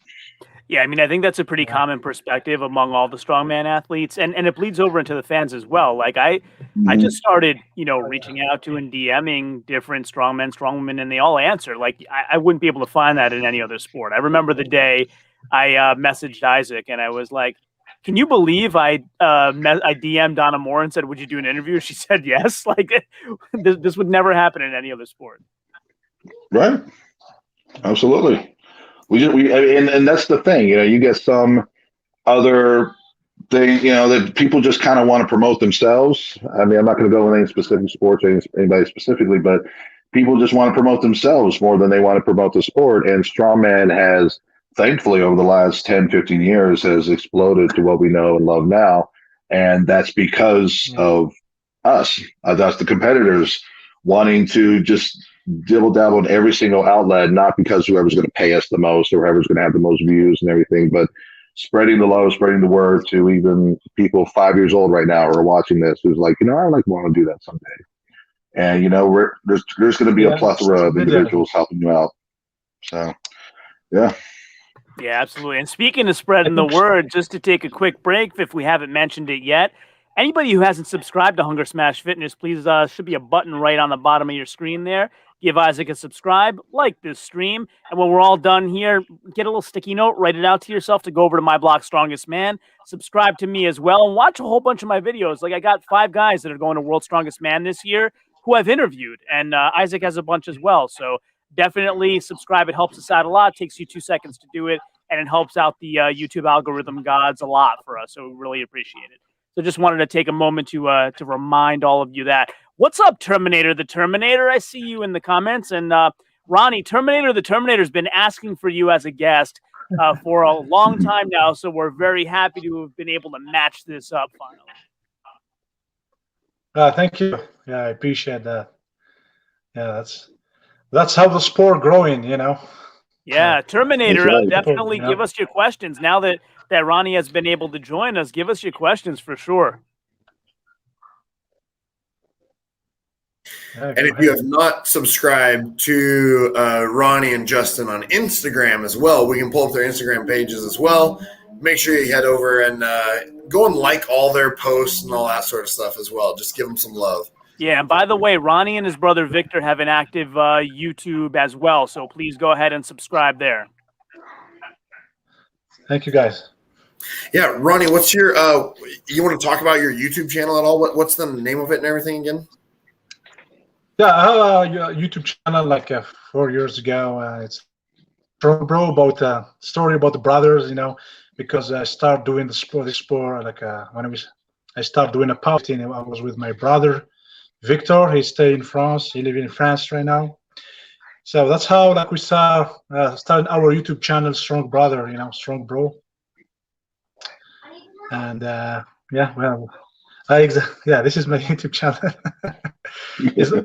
Yeah, I mean, I think that's a pretty common perspective among all the strongman athletes, and it bleeds over into the fans as well. Like I just started, reaching out to and DMing different strongmen, and they all answer. Like I wouldn't be able to find that in any other sport. I remember the day I messaged Isaac, and I was like, "Can you believe I DM'd Donna Moore and said, 'Would you do an interview?' She said yes." Like this would never happen in any other sport. Right. Absolutely. And that's the thing, you get some other thing, that people just kind of want to promote themselves. I mean, I'm not going to go in any specific sports or anybody specifically, but people just want to promote themselves more than they want to promote the sport. And strongman has, thankfully, over the last 10, 15 years, has exploded to what we know and love now. And that's because of us. That's the competitors wanting to just dibble dabble in every single outlet, not because whoever's going to pay us the most or whoever's going to have the most views and everything, but spreading the love, spreading the word to even people 5 years old right now who are watching this, who's like, I want to do that someday. And there's going to be a plethora of individuals helping you out. So, yeah. Yeah, absolutely. And speaking of spreading the word, just to take a quick break, if we haven't mentioned it yet, anybody who hasn't subscribed to Hunger Smash Fitness, please, should be a button right on the bottom of your screen there. Give Isaac a subscribe, like this stream, and when we're all done here, get a little sticky note, write it out to yourself to go over to my blog, Strongest Man. Subscribe to me as well, and watch a whole bunch of my videos. Like I got 5 guys that are going to World's Strongest Man this year who I've interviewed, and Isaac has a bunch as well. So definitely subscribe. It helps us out a lot. It takes you 2 seconds to do it, and it helps out the YouTube algorithm gods a lot for us. So we really appreciate it. So just wanted to take a moment to remind all of you that. What's up, Terminator the Terminator? I see you in the comments. And Ronnie, Terminator the Terminator has been asking for you as a guest for a long time now. So we're very happy to have been able to match this up finally. Thank you. Yeah, I appreciate that. Yeah, that's how the sport growing, Yeah, Terminator, right. definitely give us your questions. Now that Ronnie has been able to join us, give us your questions for sure. And if you have not subscribed to Ronnie and Justin on Instagram as well, we can pull up their Instagram pages as well. Make sure you head over and go and like all their posts and all that sort of stuff as well. Just give them some love. Yeah, and by the way, Ronnie and his brother Victor have an active YouTube as well, so please go ahead and subscribe there. Thank you, guys. Yeah, Ronnie, what's your you want to talk about your YouTube channel at all? What's the name of it and everything again? Yeah, I have a YouTube channel like 4 years ago. It's bro about story about the brothers, because I started doing the sport like when I was I started doing a powerlifting. I was with my brother, Victor. He stay in France. He live in France right now. So that's how like we started our YouTube channel, Strong Brother, Strong Bro. And yeah, well, this is my YouTube channel. It's a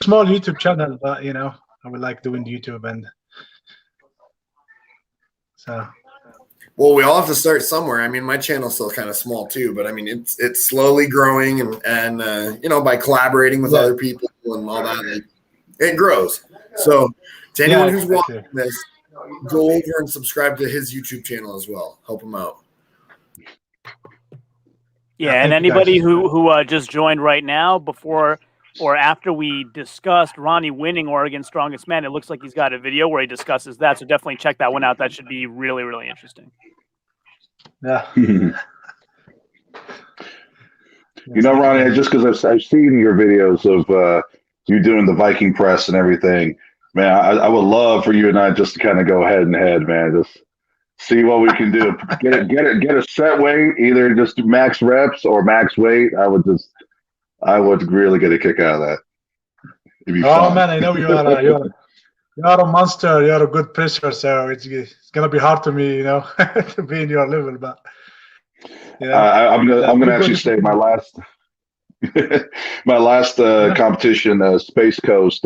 small YouTube channel, but I would like doing YouTube, and so. Well, we all have to start somewhere. I mean, my channel's still kind of small too, but I mean, it's slowly growing, and by collaborating with other people and all that, it grows. So, to anyone who's watching this, go over and subscribe to his YouTube channel as well. Help him out. Yeah, and anybody who just joined right now, before or after we discussed Ronnie winning Oregon's Strongest Man, it looks like he's got a video where he discusses that. So definitely check that one out. That should be really, really interesting. Yeah. Ronnie, just because I've seen your videos of you doing the Viking press and everything, man, I would love for you and I just to kind of go head and head, man. Just see what we can do. Get a set weight, either just max reps or max weight. I would really get a kick out of that. It'd be fun. Man, I know you are a monster. You are a good presser, so it's gonna be hard to me, to be in your level. But I'm gonna actually say my last competition, Space Coast.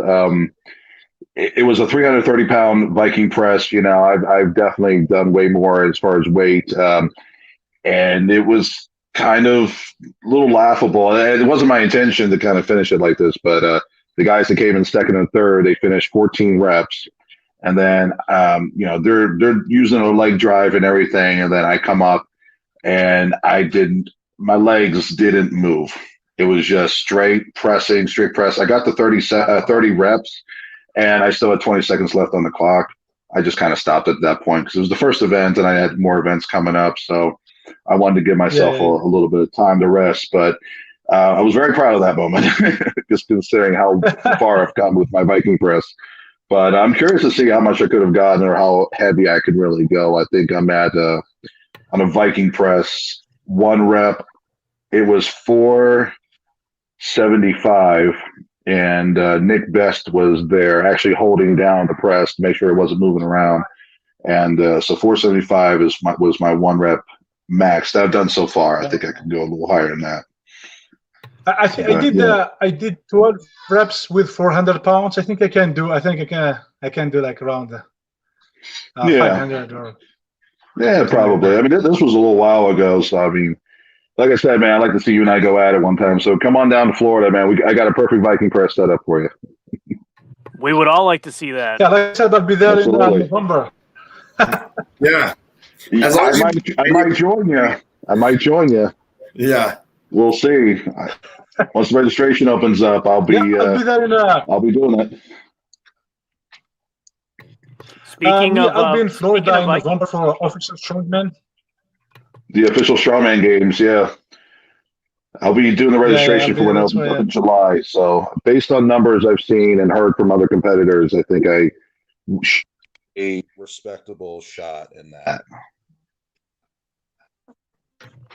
It was a 330-pound Viking press. I've definitely done way more as far as weight, and it was kind of a little laughable. It wasn't my intention to kind of finish it like this, but the guys that came in second and third, they finished 14 reps, and then they're using a leg drive and everything, and then I come up and my legs didn't move. It was just straight press. I got the 30 reps, and I still had 20 seconds left on the clock. I just kind of stopped at that point because it was the first event, and I had more events coming up, so I wanted to give myself a little bit of time to rest. But I was very proud of that moment, just considering how far I've gotten with my Viking press. But I'm curious to see how much I could have gotten or how heavy I could really go. I think I'm at on a Viking press, one rep, it was 475, and Nick Best was there actually holding down the press to make sure it wasn't moving around. And so 475 was my one rep max that I've done so far. I think I can go a little higher than that. I did 12 reps with 400 pounds. I think I can do like around 500 or. Yeah, probably. I mean, this was a little while ago, so I mean, like I said, man, I'd like to see you and I go at it one time. So come on down to Florida, man. I got a perfect Viking press set up for you. We would all like to see that. Yeah, like I said, I'll be there in November. Yeah. I might join you. I might join you. Yeah. We'll see. Once the registration opens up, I'll be doing it. Speaking of, I'll be in Florida in November for official Strongman. The official Strongman games, yeah. I'll be doing the registration for when it opens up in July. So based on numbers I've seen and heard from other competitors, I think I a respectable shot in that.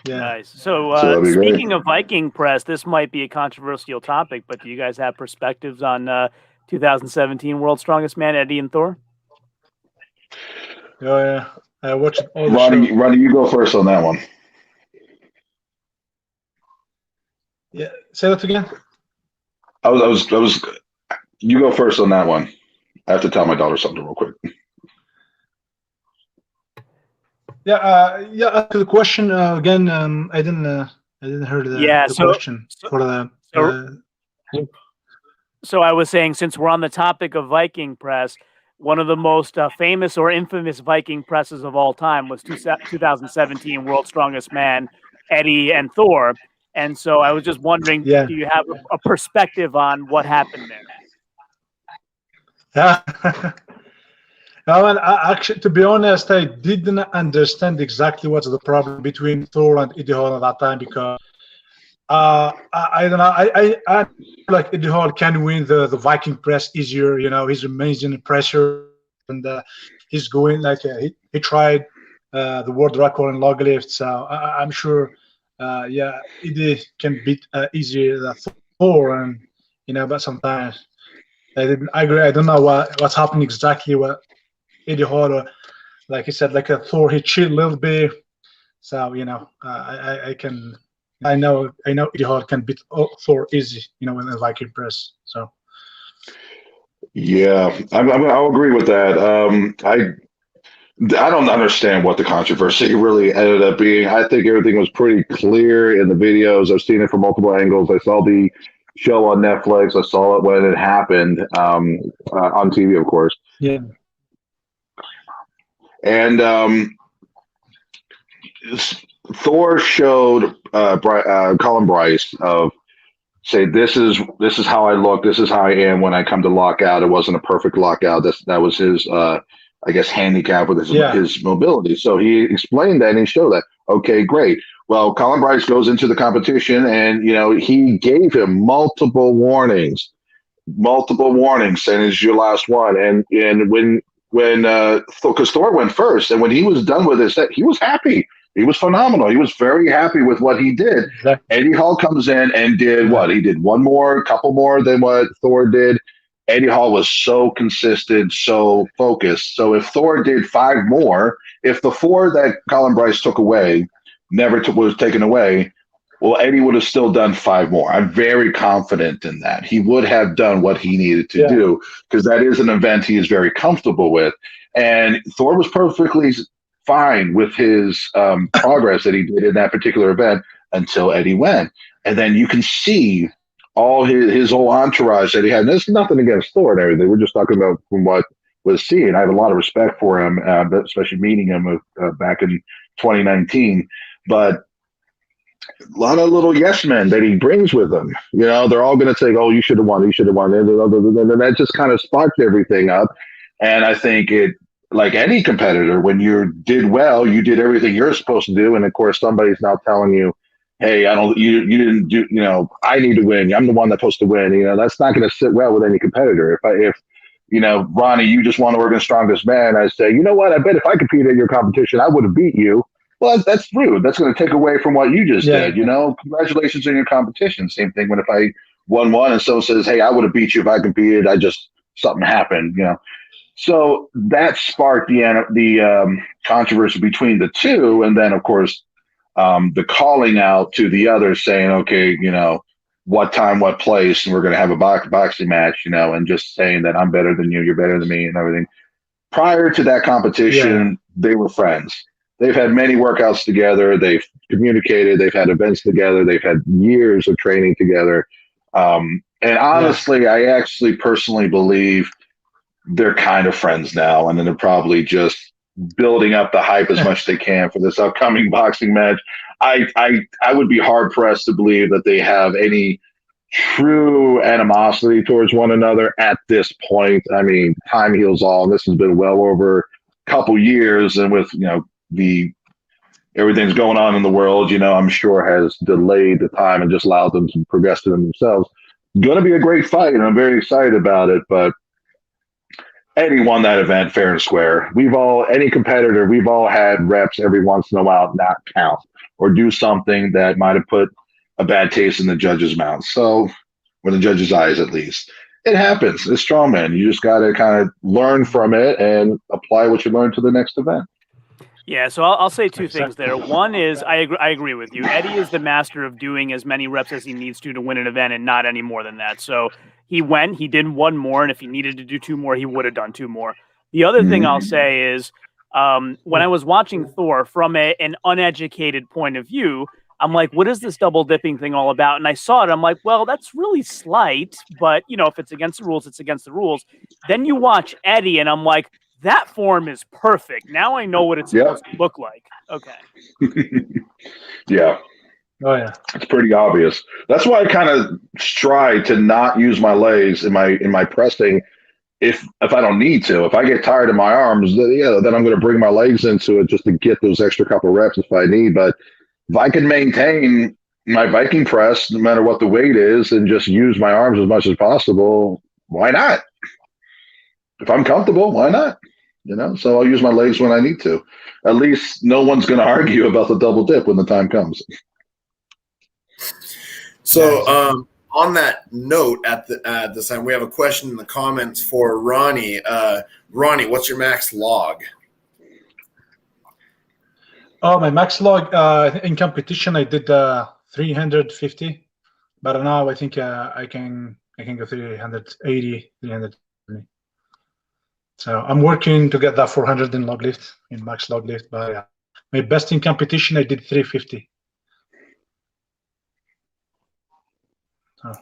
Yeah. Nice. So speaking of Viking press, this might be a controversial topic, but do you guys have perspectives on 2017 World's Strongest Man, Eddie and Thor? Oh yeah, I watched all the Ronnie, you go first on that one. Yeah, say that again. I was. You go first on that one. I have to tell my daughter something real quick. Yeah. To the question again. I didn't hear the question for the. So I was saying, since we're on the topic of Viking press, one of the most famous or infamous Viking presses of all time was 2017 World's Strongest Man, Eddie and Thor. And so I was just wondering, do you have a perspective on what happened there? Yeah. Well, actually, to be honest, I didn't understand exactly what's the problem between Thor and Eddie Hall at that time, because I don't know. I like Eddie Hall can win the Viking press easier. You know, he's amazing presser, and he's going like he tried the world record in log lift. So I'm sure yeah, Eddie can beat easier than Thor, and but sometimes I agree. I don't know what's happening exactly. What Eddie Hall, like he said, like a Thor, he cheated a little bit. So I know Eddie Hall can beat Thor easy. In the Viking press. So Yeah, I'll agree with that. I don't understand what the controversy really ended up being. I think everything was pretty clear in the videos. I've seen it from multiple angles. I saw the show on Netflix. I saw it when it happened on TV, of course. yeah, And Thor showed Colin Bryce of say this is how I look, this is how I am when I come to lockout. It wasn't a perfect lockout. That was his I guess handicap with his mobility. So he explained that and he showed that. Okay, great. Well, Colin Bryce goes into the competition and he gave him multiple warnings, saying it's your last one. And when because Thor went first, and when he was done with his set, he was happy. He was phenomenal. He was very happy with what he did. exactly. Eddie Hall comes in and did what? He did one more, couple more than what Thor did. Eddie Hall was so consistent, so focused. So if Thor did 5 more, if the 4 that Colin Bryce took away was taken away, well, Eddie would have still done 5 more. I'm very confident in that. He would have done what he needed to do because that is an event he is very comfortable with. And Thor was perfectly fine with his progress that he did in that particular event until Eddie went. And then you can see all his whole entourage that he had. And there's nothing against Thor and everything. We're just talking about from what was seen. I have a lot of respect for him, especially meeting him back in 2019. But a lot of little yes men that he brings with him. They're all going to say, "Oh, you should have won. You should have won." And that just kind of sparked everything up. And I think it, like any competitor, when you did well, you did everything you're supposed to do, and of course, somebody's now telling you, "Hey, you didn't do. I need to win. I'm the one that's supposed to win." That's not going to sit well with any competitor. If Ronnie, you just won Oregon's Strongest Man, I say, you know what? I bet if I competed in your competition, I would have beat you. Well, that's rude. That's going to take away from what you just did. Congratulations on your competition. Same thing when if I won one and someone says, "Hey, I would have beat you if I competed. Something happened." So that sparked the controversy between the two, and then of course the calling out to the others saying, "Okay, what time, what place, and we're going to have a boxing match," and just saying that I'm better than you, you're better than me, and everything. Prior to that competition, they were friends. They've had many workouts together. They've communicated. They've had events together. They've had years of training together. And honestly, I actually personally believe they're kind of friends now. And then they're probably just building up the hype as much as they can for this upcoming boxing match. I would be hard pressed to believe that they have any true animosity towards one another at this point. I mean, time heals all. This has been well over a couple years, and with everything's going on in the world, I'm sure has delayed the time and just allowed them to progress to themselves. Going to be a great fight, and I'm very excited about it. But Eddie won that event fair and square. Any competitor, we've all had reps every once in a while not count or do something that might have put a bad taste in the judge's mouth. So, or the judge's eyes, at least. It happens. It's Strongman. You just got to kind of learn from it and apply what you learned to the next event. Yeah, so I'll say 2 things there. One is I agree with you. Eddie is the master of doing as many reps as he needs to win an event and not any more than that. So he did 1 more, and if he needed to do 2 more, he would have done 2 more. The other thing I'll say is when I was watching Thor from an uneducated point of view, I'm like, what is this double dipping thing all about? And I saw it. I'm like, well, that's really slight, but if it's against the rules, it's against the rules. Then you watch Eddie, and I'm like, that form is perfect. Now I know what it's supposed to look like. Okay. Yeah. Oh yeah. It's pretty obvious. That's why I kind of try to not use my legs in my pressing if I don't need to. If I get tired of my arms, then I'm going to bring my legs into it just to get those extra couple reps if I need. But if I can maintain my Viking press, no matter what the weight is, and just use my arms as much as possible, why not? If I'm comfortable, why not? So I'll use my legs when I need to. At least no one's going to argue about the double dip when the time comes. So, exactly. on that note, at this time, we have a question in the comments for Ronnie. Ronnie, what's your max log? Oh, my max log in competition, I did 350, but now I think I can go 380, 370. So I'm working to get that 400 in log lift, in max log lift. But yeah, my best in competition, I did 350. So.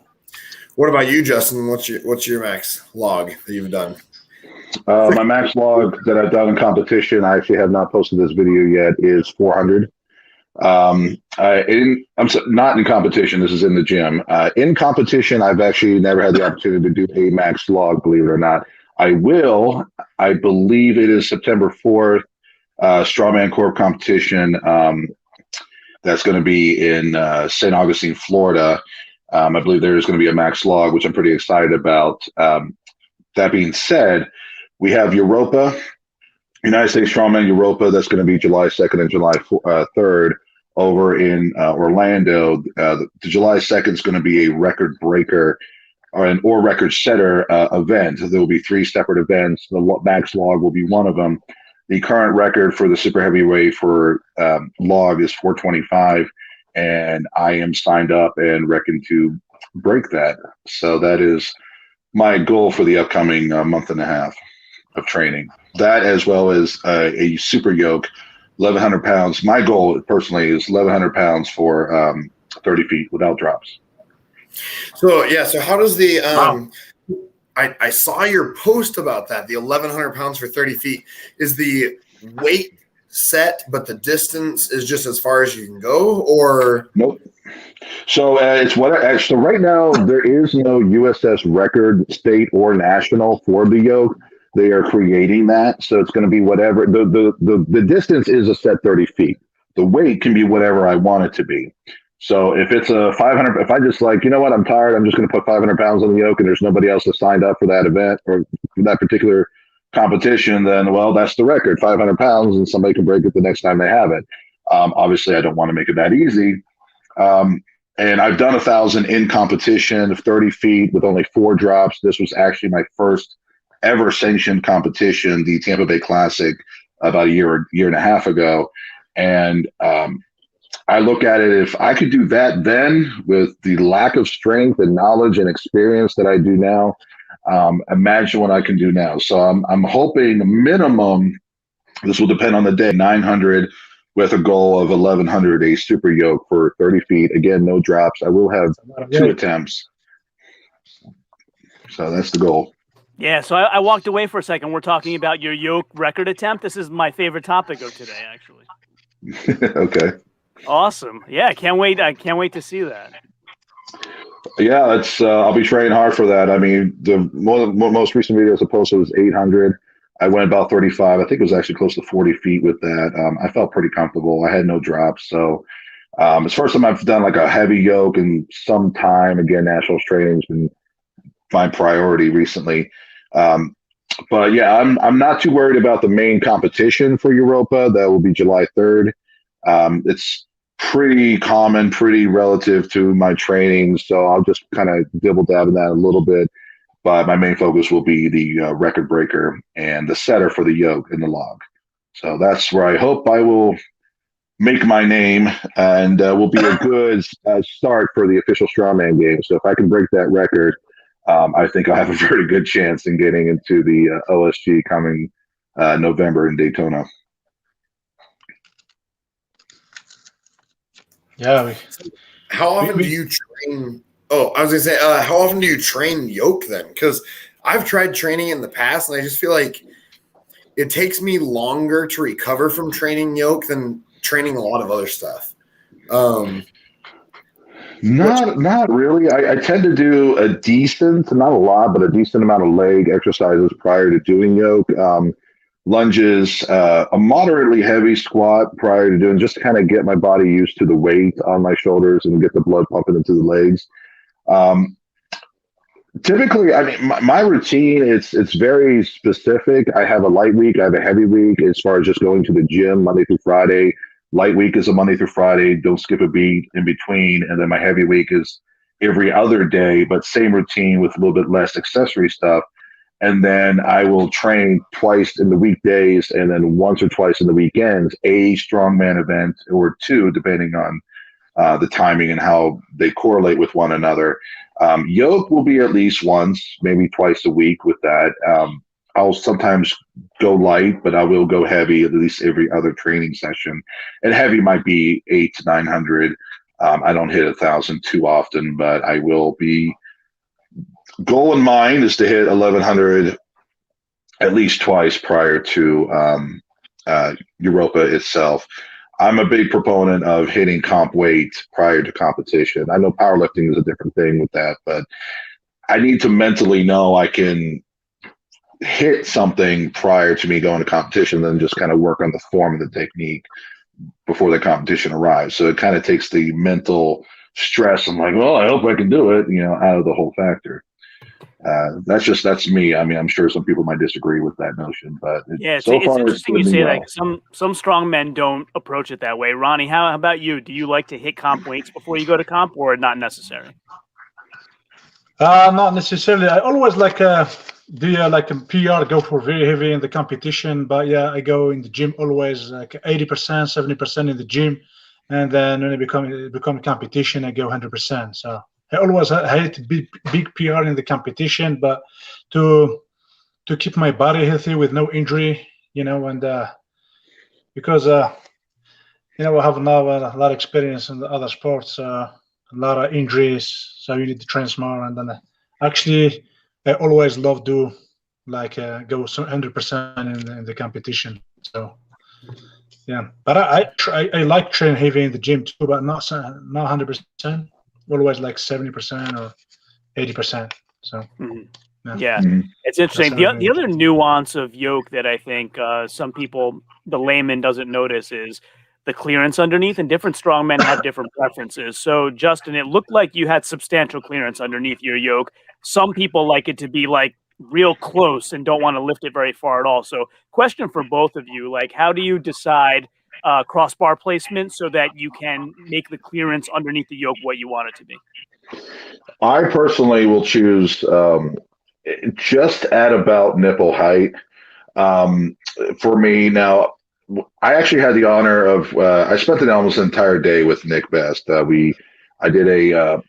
What about you, Justin? What's your max log that you've done? My max log that I've done in competition, I actually have not posted this video yet, is 400. I'm not in competition. This is in the gym. In competition, I've actually never had the opportunity to do a max log, believe it or not. I will. I believe it is September 4th, Strongman Corp competition. That's going to be in St. Augustine, Florida. I believe there is going to be a max log, which I'm pretty excited about. That being said, we have Europa, United States Strongman Europa. That's going to be July 2nd and July 3rd over in Orlando. The July 2nd is going to be a record breaker or record setter event. There will be 3 separate events. The max log will be one of them. The current record for the super heavyweight for log is 425, and I am signed up and reckon to break that. So that is my goal for the upcoming month and a half of training. That, as well as a super yoke, 1,100 pounds. My goal personally is 1,100 pounds for 30 feet without drops. So how does the Wow. I saw your post about that, the 1,100 pounds for 30 feet. Is the weight set, but the distance is just as far as you can go, or? Nope. So it's what. So right now there is no USS record, state or national, for the yoke. They are creating that, so it's going to be whatever. The distance is a set 30 feet. The weight can be whatever I want it to be. So if it's a 500, if I just like, you know what, I'm tired, I'm just going to put 500 pounds on the yoke, and there's nobody else that signed up for that event or for that particular competition, then, well, that's the record, 500 pounds, and somebody can break it the next time they have it. Obviously, I don't want to make it that easy. And I've done 1,000 in competition of 30 feet with only 4 drops. This was actually my first ever sanctioned competition, the Tampa Bay Classic, about a year and a half ago. And I look at it, if I could do that then with the lack of strength and knowledge and experience that I do now, imagine what I can do now. So I'm hoping minimum, this will depend on the day, 900 with a goal of 1,100, a super yoke for 30 feet. Again, no drops. I will have 2 attempts. So that's the goal. Yeah, so I walked away for a second. We're talking about your yoke record attempt. This is my favorite topic of today, actually. Okay. Awesome. Yeah, I can't wait to see that. Yeah, that's. I'll be training hard for that. I mean, the most recent videos I posted was 800. I went about 35. I think it was actually close to 40 feet with that. I felt pretty comfortable. I had no drops. So it's the first time I've done like a heavy yoke in some time. Again, nationals training's been my priority recently. But yeah, I'm not too worried about the main competition for Europa. That will be July 3rd. It's pretty common, pretty relative to my training. So I'll just kind of dibble dab in that a little bit. But my main focus will be the record breaker and the setter for the yoke and the log. So that's where I hope I will make my name, and will be a good start for the official Strongman game. So if I can break that record, I think I'll have a very good chance in getting into the OSG coming November in Daytona. Yeah. How often do you train? Oh, I was gonna say, how often do you train yoke then? Because I've tried training in the past, and I just feel like it takes me longer to recover from training yoke than training a lot of other stuff. Not really. I tend to do a decent, not a lot, but a decent amount of leg exercises prior to doing yoke. Lunges, a moderately heavy squat prior to doing, just to kind of get my body used to the weight on my shoulders and get the blood pumping into the legs. Typically, I mean, my routine, it's very specific. I have a light week, I have a heavy week as far as just going to the gym Monday through Friday. Light week is a Monday through Friday, don't skip a beat in between. And then my heavy week is every other day, but same routine with a little bit less accessory stuff. And then I will train twice in the weekdays and then once or twice in the weekends, a strongman event or two, depending on the timing and how they correlate with one another. Yoke will be at least once, maybe twice a week with that. I'll sometimes go light, but I will go heavy at least every other training session. And heavy might be 800 to 900. I don't hit 1,000 too often, but I will be. Goal in mind is to hit 1,100 at least twice prior to Europa itself. I'm a big proponent of hitting comp weight prior to competition. I know powerlifting is a different thing with that, but I need to mentally know I can hit something prior to me going to competition, then just kind of work on the form and the technique before the competition arrives. So it kind of takes the mental stress. I'm like, well, I hope I can do it, out of the whole factor. That's me. I mean, I'm sure some people might disagree with that notion, but it's interesting you say that. Some strong men don't approach it that way. Ronnie, how about you? Do you like to hit comp weights before you go to comp, or not necessary? Not necessarily. I always like do like a PR, go for very heavy in the competition. But yeah, I go in the gym always like 80%, 70% in the gym, and then when it become competition, I go 100%. So I always hate big PR in the competition, but to keep my body healthy with no injury, and because I have now a lot of experience in the other sports, a lot of injuries, so you need to train more. And then actually, I always love to go 100% in the competition. So yeah, but I like train heavy in the gym too, but not 100%. Always like 70% or 80%. So yeah. It's interesting. The other nuance of yoke that I think some people, the layman, doesn't notice is the clearance underneath, and different strongmen have different preferences. So Justin, it looked like you had substantial clearance underneath your yoke. Some people like it to be like real close and don't want to lift it very far at all. So question for both of you, like, how do you decide crossbar placement so that you can make the clearance underneath the yoke what you want it to be? I personally will choose just at about nipple height. For me now, I actually had the honor of I spent almost an entire day with Nick Best. I did a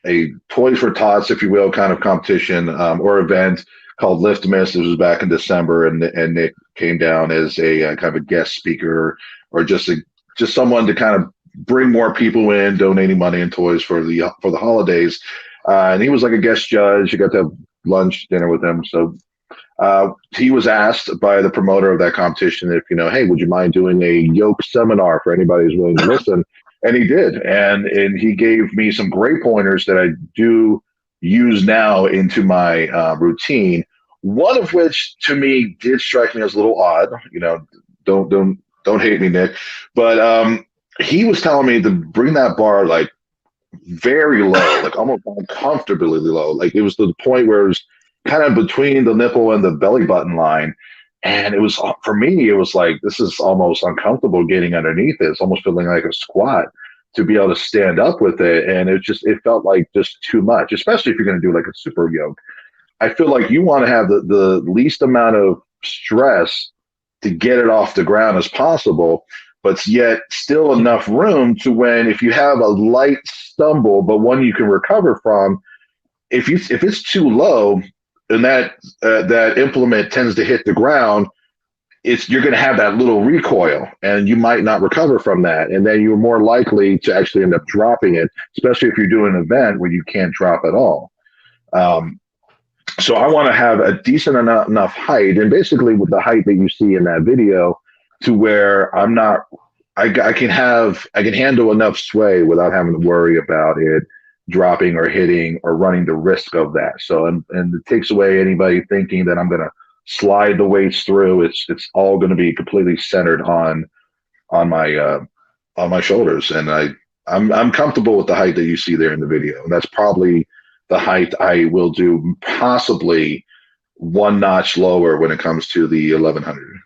Toys for Tots, if you will, kind of competition or event called Lift Miss. It was back in December, and Nick came down as a kind of a guest speaker, or just someone to kind of bring more people in, donating money and toys for the holidays. And he was like a guest judge. You got to have lunch, dinner with him. So he was asked by the promoter of that competition if, hey, would you mind doing a yoke seminar for anybody who's willing to listen? And he did. And he gave me some great pointers that I do use now into my routine. One of which to me did strike me as a little odd. Don't hate me, Nick. But he was telling me to bring that bar like very low, like almost uncomfortably low. Like it was to the point where it was kind of between the nipple and the belly button line. And it was, for me, it was like, this is almost uncomfortable getting underneath it. It's almost feeling like a squat to be able to stand up with it. And it felt like just too much, especially if you're going to do like a super yoke. I feel like you want to have the least amount of stress to get it off the ground as possible, but yet still enough room to when, if you have a light stumble, but one you can recover from, if it's too low and that implement tends to hit the ground, you're going to have that little recoil, and you might not recover from that, and then you're more likely to actually end up dropping it, especially if you're doing an event where you can't drop at all. So I want to have a decent enough height, and basically with the height that you see in that video, to where I can handle enough sway without having to worry about it dropping or hitting or running the risk of that. So and it takes away anybody thinking that I'm going to slide the weights through. It's all going to be completely centered on my shoulders, and I'm comfortable with the height that you see there in the video. And that's probably the height I will do, possibly one notch lower when it comes to the 1100.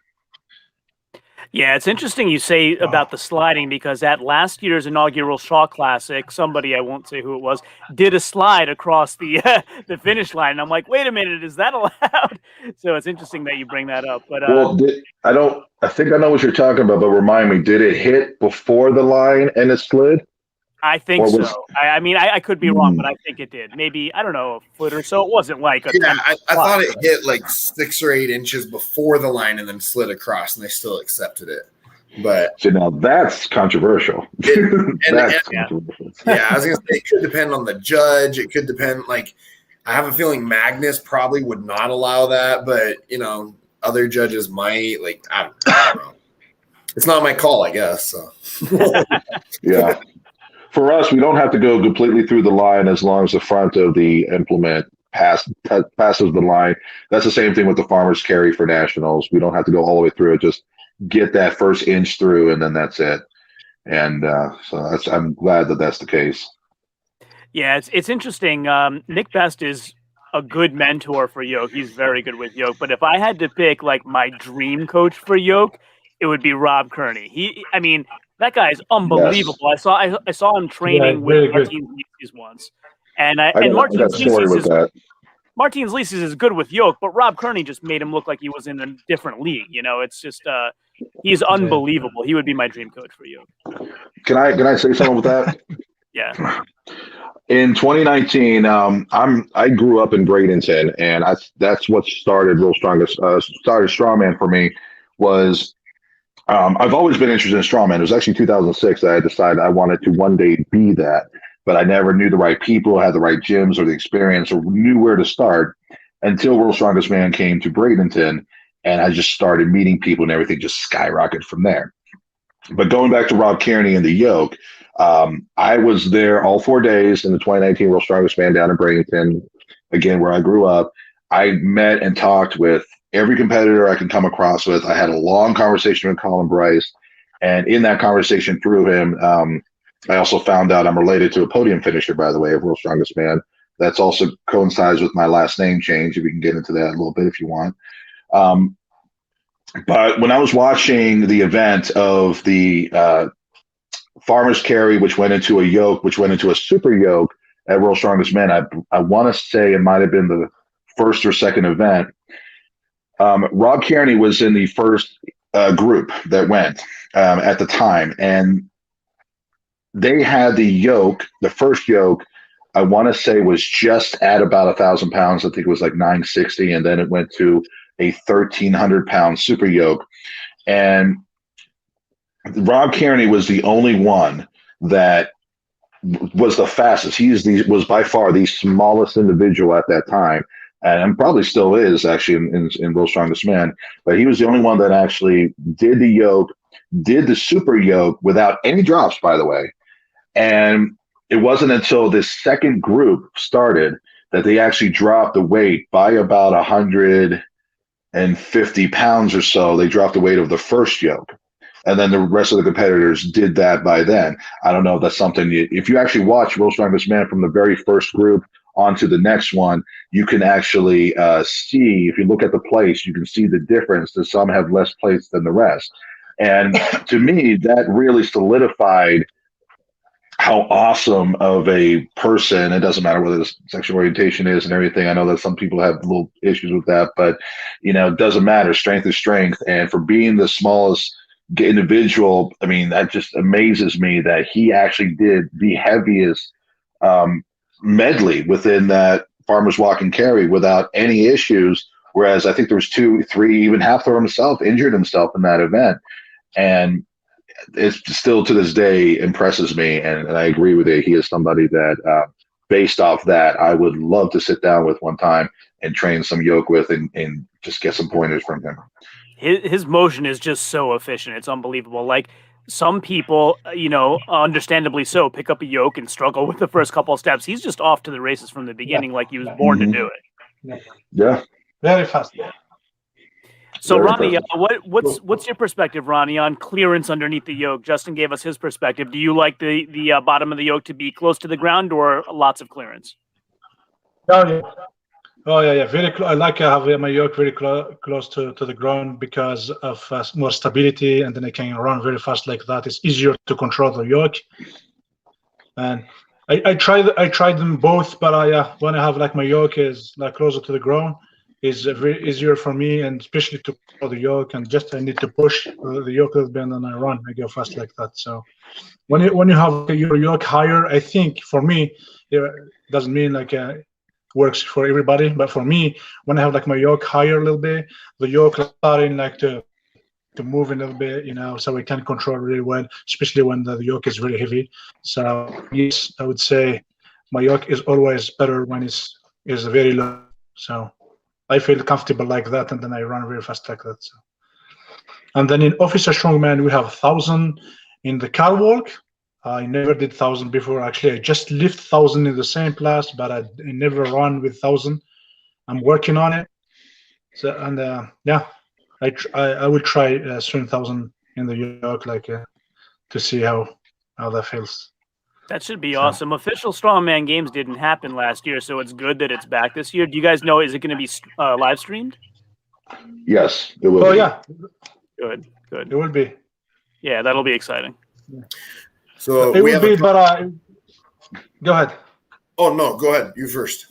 Yeah, it's interesting you say about the sliding because at last year's inaugural Shaw Classic, somebody, I won't say who it was, did a slide across the the finish line. And I'm like, wait a minute, is that allowed? So it's interesting that you bring that up. But Well, I think I know what you're talking about, but remind me, did it hit before the line and it slid? I think Or so. was I mean, I could be wrong, but I think it did. Maybe, I don't know, a foot or so. It wasn't like a Yeah, 10 I thought it hit like 6 or 8 inches before the line and then slid across, and they still accepted it. But so now that's controversial. Controversial. Yeah, I was gonna say it could depend on the judge. It could depend. Like, I have a feeling Magnus probably would not allow that, but other judges might. Like, I don't know. It's not my call, I guess. So. Yeah. For us, we don't have to go completely through the line as long as the front of the implement passes the line. That's the same thing with the farmer's carry for nationals. We don't have to go all the way through it. Just get that first inch through, and then that's it. And so I'm glad that that's the case. Yeah, it's interesting. Nick Best is a good mentor for yoke. He's very good with yoke. But if I had to pick like my dream coach for yoke, it would be Rob Kearney. I mean, that guy is unbelievable. Yes. I saw him training with Martins Leases once, and Martins Leases is good with yoke, but Rob Kearney just made him look like he was in a different league. It's just he's unbelievable. He would be my dream coach for yoke. Can I say something with that? Yeah. In 2019, I grew up in Bradenton, and that's what started started Strongman for me. Was I've always been interested in Strongman. It was actually 2006 that I decided I wanted to one day be that, but I never knew the right people, had the right gyms or the experience, or knew where to start until World's Strongest Man came to Bradenton, and I just started meeting people, and everything just skyrocketed from there. But going back to Rob Kearney and the yoke, I was there all 4 days in the 2019 World's Strongest Man down in Bradenton, again, where I grew up. I met and talked with every competitor I can come across with. I had a long conversation with Colin Bryce, and in that conversation through him, I also found out I'm related to a podium finisher, by the way, of World's Strongest Man. That's also coincides with my last name change. If we can get into that a little bit if you want. But when I was watching the event of the farmer's carry, which went into a yoke, which went into a super yoke at World's Strongest Man, I want to say it might have been the first or second event. Rob Kearney was in the first group that went at the time, and they had the yoke, the first yoke, I want to say was just at about 1,000 pounds. I think it was like 960, and then it went to a 1,300 pound super yoke. And Rob Kearney was the only one that was the fastest. He was by far the smallest individual at that time, and probably still is actually in World's Strongest Man. But he was the only one that actually did the yoke, did the super yoke without any drops, by the way. And it wasn't until this second group started that they actually dropped the weight by about 150 pounds or so. They dropped the weight of the first yoke. And then the rest of the competitors did that by then. I don't know if that's something if you actually watch World's Strongest Man from the very first group onto the next one, you can actually see, if you look at the place, you can see the difference that some have less plates than the rest. And to me, that really solidified how awesome of a person, it doesn't matter whether the sexual orientation is and everything. I know that some people have little issues with that, but it doesn't matter. Strength is strength. And for being the smallest individual, I mean, that just amazes me that he actually did the heaviest medley within that farmer's walk and carry without any issues. Whereas I think there was 2, 3, even Hathor himself injured himself in that event. And it's still to this day impresses me. And I agree with you. He is somebody that based off that, I would love to sit down with one time and train some yoke with and just get some pointers from him. His motion is just so efficient. It's unbelievable. Like some people, understandably so, pick up a yoke and struggle with the first couple of steps. He's just off to the races from the beginning, like he was born to do it. Yeah. Very fast. So Ronnie, what's your perspective, Ronnie, on clearance underneath the yoke? Justin gave us his perspective. Do you like the bottom of the yoke to be close to the ground or lots of clearance? Oh, yeah. Oh yeah, yeah. I like have my yoke very close to the ground because of more stability, and then I can run very fast like that. It's easier to control the yoke. And I tried them both, but when I have like my yoke is like closer to the ground, is very easier for me, and especially to control the yoke. And just I need to push the yoke a little bit, and then I run. I go fast like that. So when you have your yoke higher, I think for me, it doesn't mean like works for everybody, but for me, when I have like my yoke higher a little bit, the yoke starting like to move a little bit, so we can control really well, especially when the yoke is really heavy. So yes, I would say my yoke is always better when is very low. So I feel comfortable like that, and then I run very fast like that. So. And then in Officer Strongman, we have 1,000 in the car walk. I never did 1,000 before. Actually, I just lift 1,000 in the same class, but I never run with 1,000. I'm working on it. So yeah, I will try 1,000 in the yoke, like to see how that feels. That should be awesome. Official Strongman Games didn't happen last year, so it's good that it's back this year. Do you guys know, is it going to be live streamed? Yes, it will. Oh, be. yeah. Good. It will be. Yeah, that'll be exciting. Yeah. So it will be, but go ahead. Oh, no, go ahead. You first.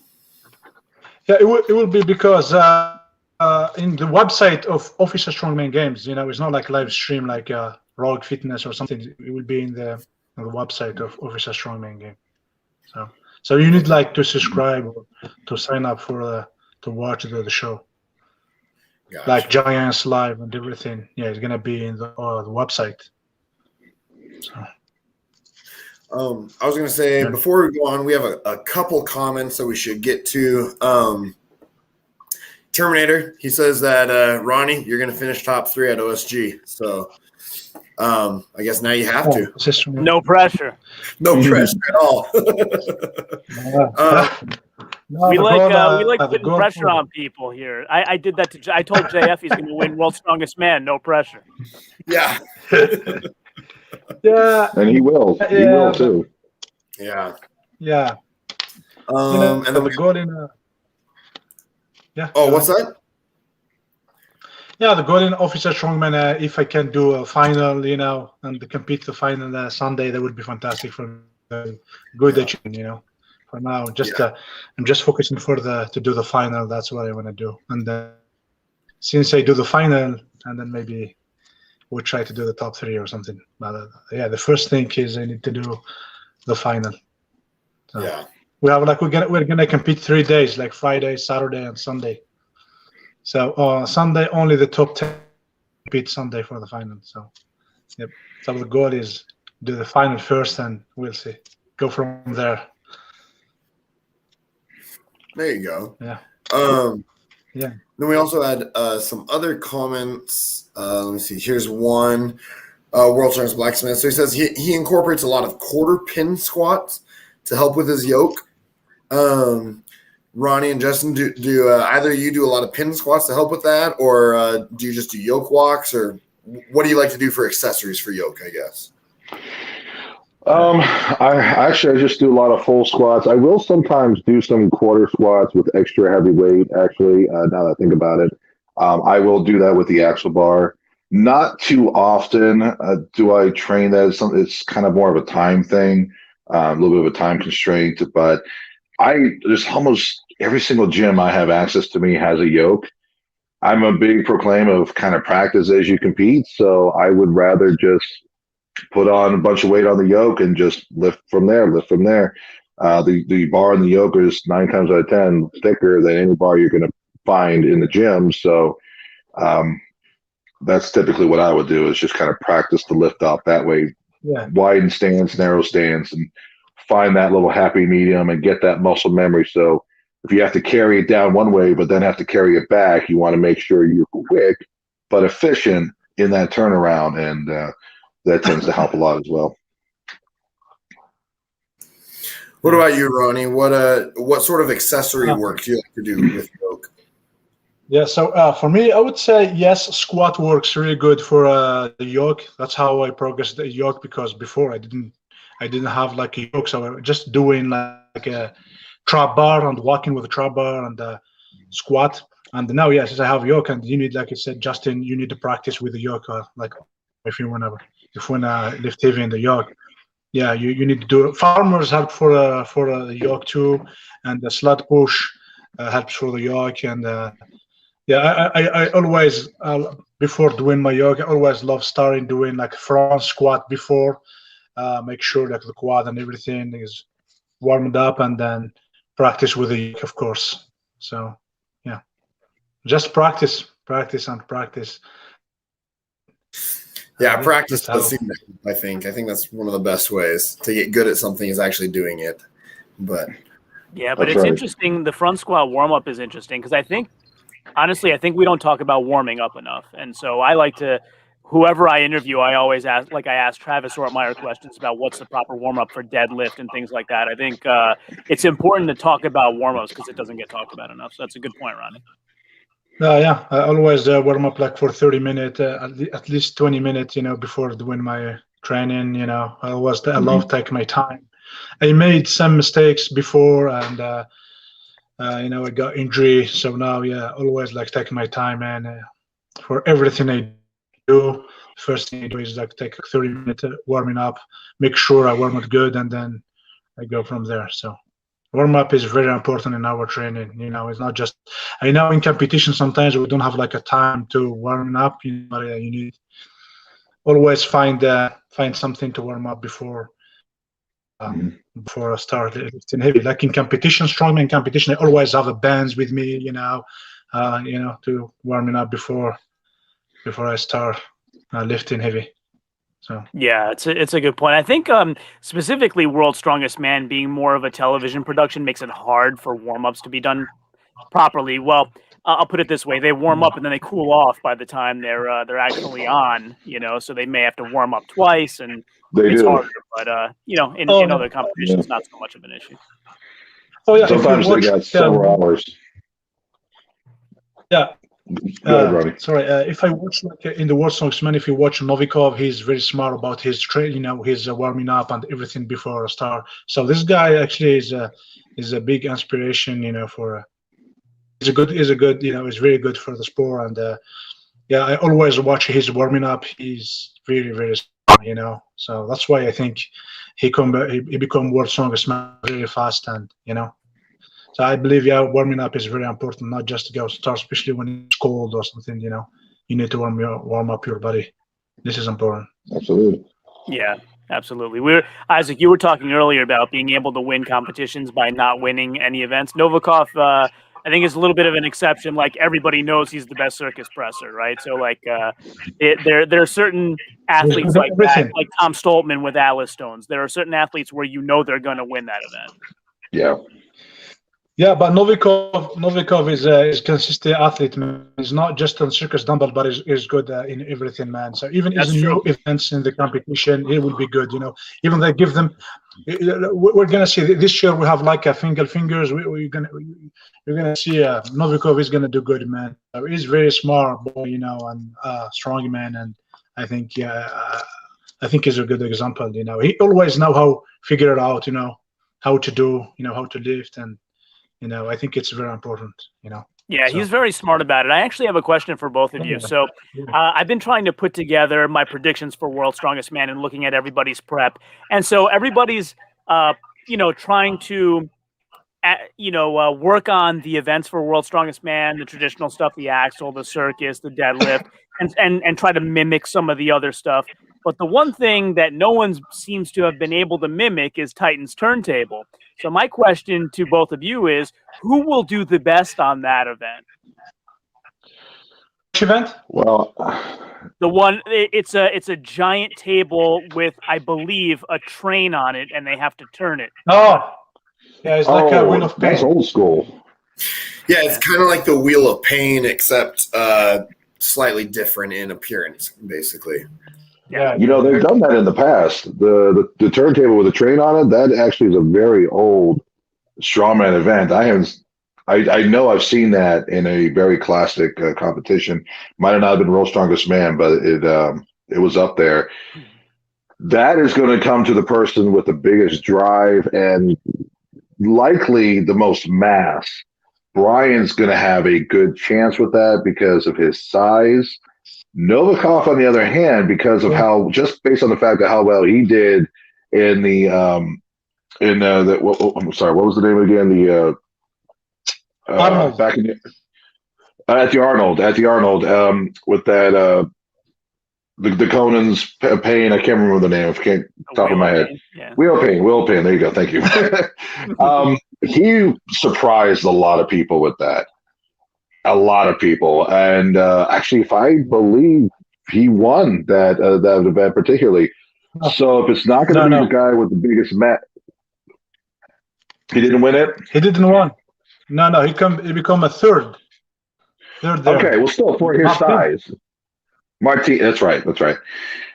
Yeah, it will be because in the website of Officer Strongman Games, it's not like live stream like Rogue Fitness or something. It will be in the website of Officer Strongman Game. So you need like to subscribe or to sign up for to watch the show. Gotcha. Like Giants Live and everything. Yeah, it's gonna be in the website. So. I was gonna say before we go on, we have a couple comments that we should get to. Terminator, he says that Ronnie, you're gonna finish top 3 at OSG. So I guess now you have to. No pressure. No pressure at all. We like putting pressure on people here. I did that to. I told JF he's going to win World's Strongest Man. No pressure. Yeah. Yeah. And he will. He will too. Yeah. Yeah. And then the goal in. Yeah. Oh, what's that? Yeah, the goal in Officer Strongman, if I can do a final, and compete the final Sunday, that would be fantastic for me. Good achievement, For now, I'm just focusing to do the final. That's what I want to do. And since I do the final, and then maybe we'll try to do the top 3 or something. But yeah, the first thing is I need to do the final. So yeah. We have we're gonna compete 3 days, like Friday, Saturday, and Sunday. So Sunday only the top 10 compete Sunday for the final. So yep. So the goal is do the final first, and we'll see. Go from there. There you go. Yeah. Yeah. Then we also had some other comments. Let me see. Here's one. World Champs Blacksmith. So he says he incorporates a lot of quarter pin squats to help with his yoke. Ronnie and Justin, do either of you do a lot of pin squats to help with that, or do you just do yoke walks, or what do you like to do for accessories for yoke, I guess? I just do a lot of full squats. I will sometimes do some quarter squats with extra heavy weight, actually, now that I think about it. I will do that with the axle bar. Not too often do I train that. It's kind of more of a time thing, a little bit of a time constraint, but there's almost every single gym I have access to me has a yoke. I'm a big proclaim of kind of practice as you compete, so I would rather just put on a bunch of weight on the yoke and just lift from there. The bar and the yoke is 9 times out of 10 thicker than any bar you're going to find in the gym, so that's typically what I would do, is just kind of practice the lift up that way. Yeah. Widen stance, narrow stance, and find that little happy medium and get that muscle memory. So if you have to carry it down one way, but then have to carry it back, you want to make sure you're quick but efficient in that turnaround, and that tends to help a lot as well. What about you, Ronnie? What sort of accessory work do you like to do with yoke? Yeah, so for me, I would say yes, squat works really good for the yoke. That's how I progressed the yoke, because before I didn't have like a yoke, so I was just doing like a trap bar and walking with a trap bar and squat. And now, yes, since I have yoke, and you need, like I said, Justin, you need to practice with the yoke. Like if you wanna lift heavy in the yoke, yeah, you need to do. Farmers help for the yoke too, and the sled push helps for the yoke. And yeah, I always before doing my yoke, I always love starting doing like front squat before. Make sure that the quad and everything is warmed up, and then practice with the yoke, of course. So yeah, just practice, and practice. Yeah, practice does seem to help, I think that's one of the best ways to get good at something is actually doing it. But yeah, but it's interesting. The front squat warm up is interesting because I think, honestly, we don't talk about warming up enough. And so I like to, whoever I interview, I always ask, like I asked Travis Ortmeyer questions about what's the proper warm up for deadlift and things like that. I think it's important to talk about warm ups because it doesn't get talked about enough. So that's a good point, Ronnie. Yeah, I always warm up like for 30 minutes, at least 20 minutes, before doing my training. I love taking my time. I made some mistakes before, and I got injury. So now, yeah, always like taking my time, and for everything I do, first thing I do is like take 30 minutes warming up, make sure I warm up good, and then I go from there. So warm up is very important in our training. It's not just. I know in competition sometimes we don't have like a time to warm up. But you need always find something to warm up before I start lifting heavy. Like in competition, strongman competition, I always have a bands with me. To warming up before I start lifting heavy. So yeah, it's a good point. I think specifically World's Strongest Man being more of a television production makes it hard for warm-ups to be done properly. Well, I'll put it this way: they warm up and then they cool off by the time they're actually on. So they may have to warm up twice, and it's harder. But in other competitions, not so much of an issue. Oh yeah, sometimes they got several hours. Yeah. Sorry. If I watch like in the World Strongest Man, if you watch Novikov, he's very smart about his training, his warming up and everything before a start. So this guy actually is a big inspiration, for. He's a good, he's very good for the sport, and yeah, I always watch his warming up. He's very, very strong, So that's why I think he become World Strongest Man really fast, and So I believe, warming up is very important, not just to go start, especially when it's cold or something. You need to warm up your body. This is important. Absolutely. Yeah, absolutely. Isaac, you were talking earlier about being able to win competitions by not winning any events. Novikov, I think, is a little bit of an exception. Like everybody knows he's the best circus presser, right? So like, there are certain athletes like that, like Tom Stoltman with Alice Stones. There are certain athletes where they're going to win that event. Yeah. Yeah, but Novikov is consistent athlete, man. He's not just on circus dumbbell, but is good in everything, man. So even in new events in the competition, he will be good. Even they give them. We're gonna see this year. We have like a fingers. You're gonna see Novikov is gonna do good, man. He's very smart boy, and strong man, and I think he's a good example. He always know how figure it out. How to do. How to lift and. I think it's very important, Yeah, he's very smart about it. I actually have a question for both of you. So I've been trying to put together my predictions for World's Strongest Man and looking at everybody's prep. And so everybody's, trying to, work on the events for World's Strongest Man, the traditional stuff, the axle, the circus, the deadlift, and try to mimic some of the other stuff. But the one thing that no one seems to have been able to mimic is Titan's turntable. So my question to both of you is, who will do the best on that event? Which event? Well, the one it's a giant table with, I believe, a train on it, and they have to turn it. Oh, yeah, it's like a Wheel of Pain. That's old school. Yeah, it's kind of like the Wheel of Pain, except slightly different in appearance, basically. Yeah, they've done that in the past. The turntable with a train on it, that actually is a very old strongman event. I know I've seen that in a very classic competition. Might have not been World's Strongest Man, but it was up there. That is going to come to the person with the biggest drive and likely the most mass. Brian's going to have a good chance with that because of his size. Novikov, on the other hand, because of how, just based on the fact of how well he did in the I'm sorry, what was the name again? The Arnold. back in the, at the Arnold, with that the Conan's pain. I can't remember the name. I can't top of my head. Yeah. Wheel pain. There you go. Thank you. He surprised a lot of people with that. A lot of people, and actually, if I believe he won that event particularly. So if it's not going to be the guy with the biggest mat, he didn't win it. He didn't win. No. He become a third. Okay, well, still for his size. Martin, that's right.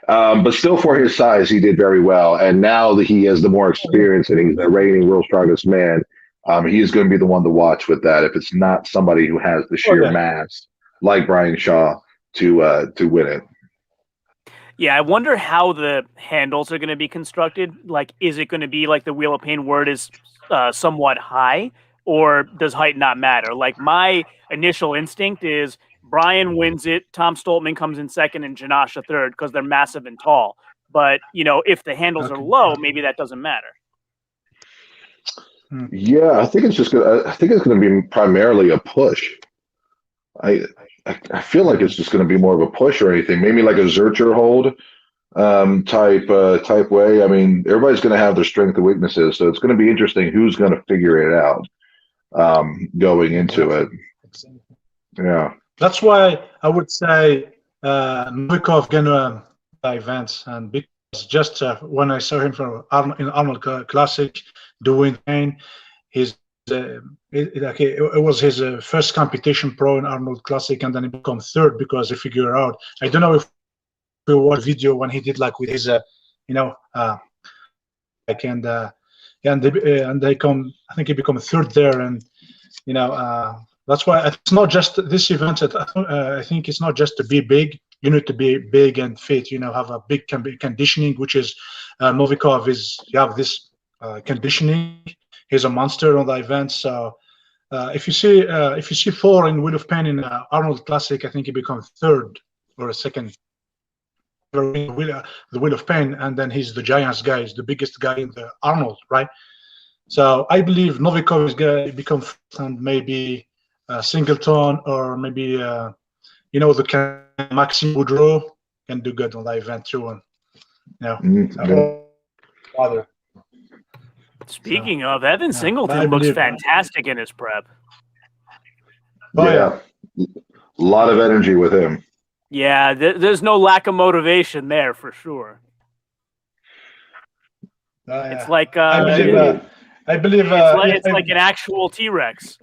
But still for his size, he did very well. And now that he has the more experience and he's the reigning world's strongest man, he is going to be the one to watch with that. If it's not somebody who has the sheer mass like Brian Shaw to win it. Yeah, I wonder how the handles are going to be constructed. Like, is it going to be like the Wheel of Pain where it is somewhat high, or does height not matter? Like, my initial instinct is Brian wins it, Tom Stoltman comes in second, and Janosh third because they're massive and tall. But, if the handles are low, maybe that doesn't matter. Yeah, I think it's going to be primarily a push. I feel like it's just going to be more of a push or anything. Maybe like a Zercher hold type way. I mean, everybody's going to have their strengths and weaknesses, so it's going to be interesting who's going to figure it out going into it. Yeah. That's why I would say Novikov gonna events, and because just when I saw him in Arnold Classic doing pain, it was his first competition pro in Arnold Classic, and then he became third because he figured out. I don't know if we watched video when he did like with his and they come. I think he became third there, and that's why it's not just this event. I think it's not just to be big. You need to be big and fit. Have a big conditioning, which is Novikov is. You have this conditioning. He's a monster on the event. So if you see Thor in Wheel of Pain in Arnold Classic, I think he becomes third or a second. The Wheel of Pain, and then he's the Giants guy. He's the biggest guy in the Arnold, right? So I believe Novikov is going to become first, and maybe Singleton or maybe the Maxime Boudreau can do good on that event too. And other. Speaking of, Evan Singleton looks fantastic in his prep. A lot of energy with him. Yeah, there's no lack of motivation there for sure. It's like I believe it's like an actual T-Rex.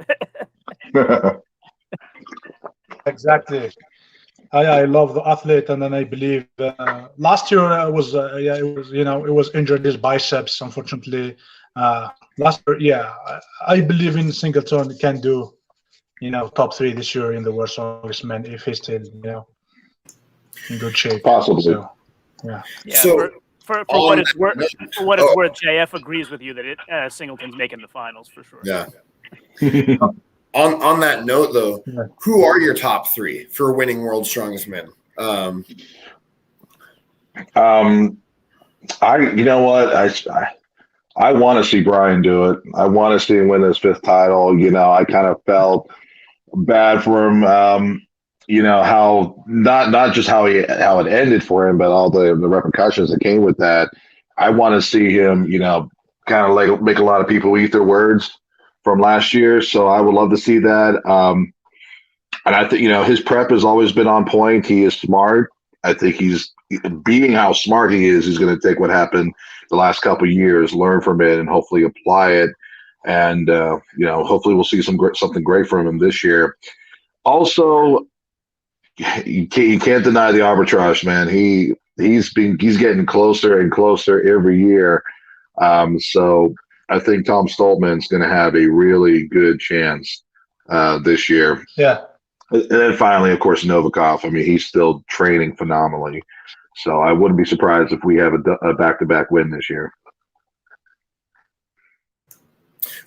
Exactly. I love the athlete, and then I believe last year it was injured his biceps, unfortunately. Last year, I believe in Singleton can do, top 3 this year in the world's strongest man if he's still, in good shape. Possibly. So, yeah. So for what it's worth, JF agrees with you that Singleton's making the finals for sure. Yeah. On that note, though, who are your top 3 for winning World's Strongest Men? I want to see Brian do it. I want to see him win his 5th title. I kind of felt bad for him. How not just how it ended for him, but all the repercussions that came with that. I want to see him, kind of like make a lot of people eat their words from last year. So I would love to see that. And I think, his prep has always been on point. He is smart. I think being how smart he is, he's going to take what happened the last couple of years, learn from it, and hopefully apply it. And, hopefully we'll see something great from him this year. Also, you can't deny the arbitrage, man. He's getting closer and closer every year. So I think Tom Stoltman's going to have a really good chance this year. Yeah. And then finally, of course, Novikov. I mean, he's still training phenomenally. So I wouldn't be surprised if we have a back-to-back win this year.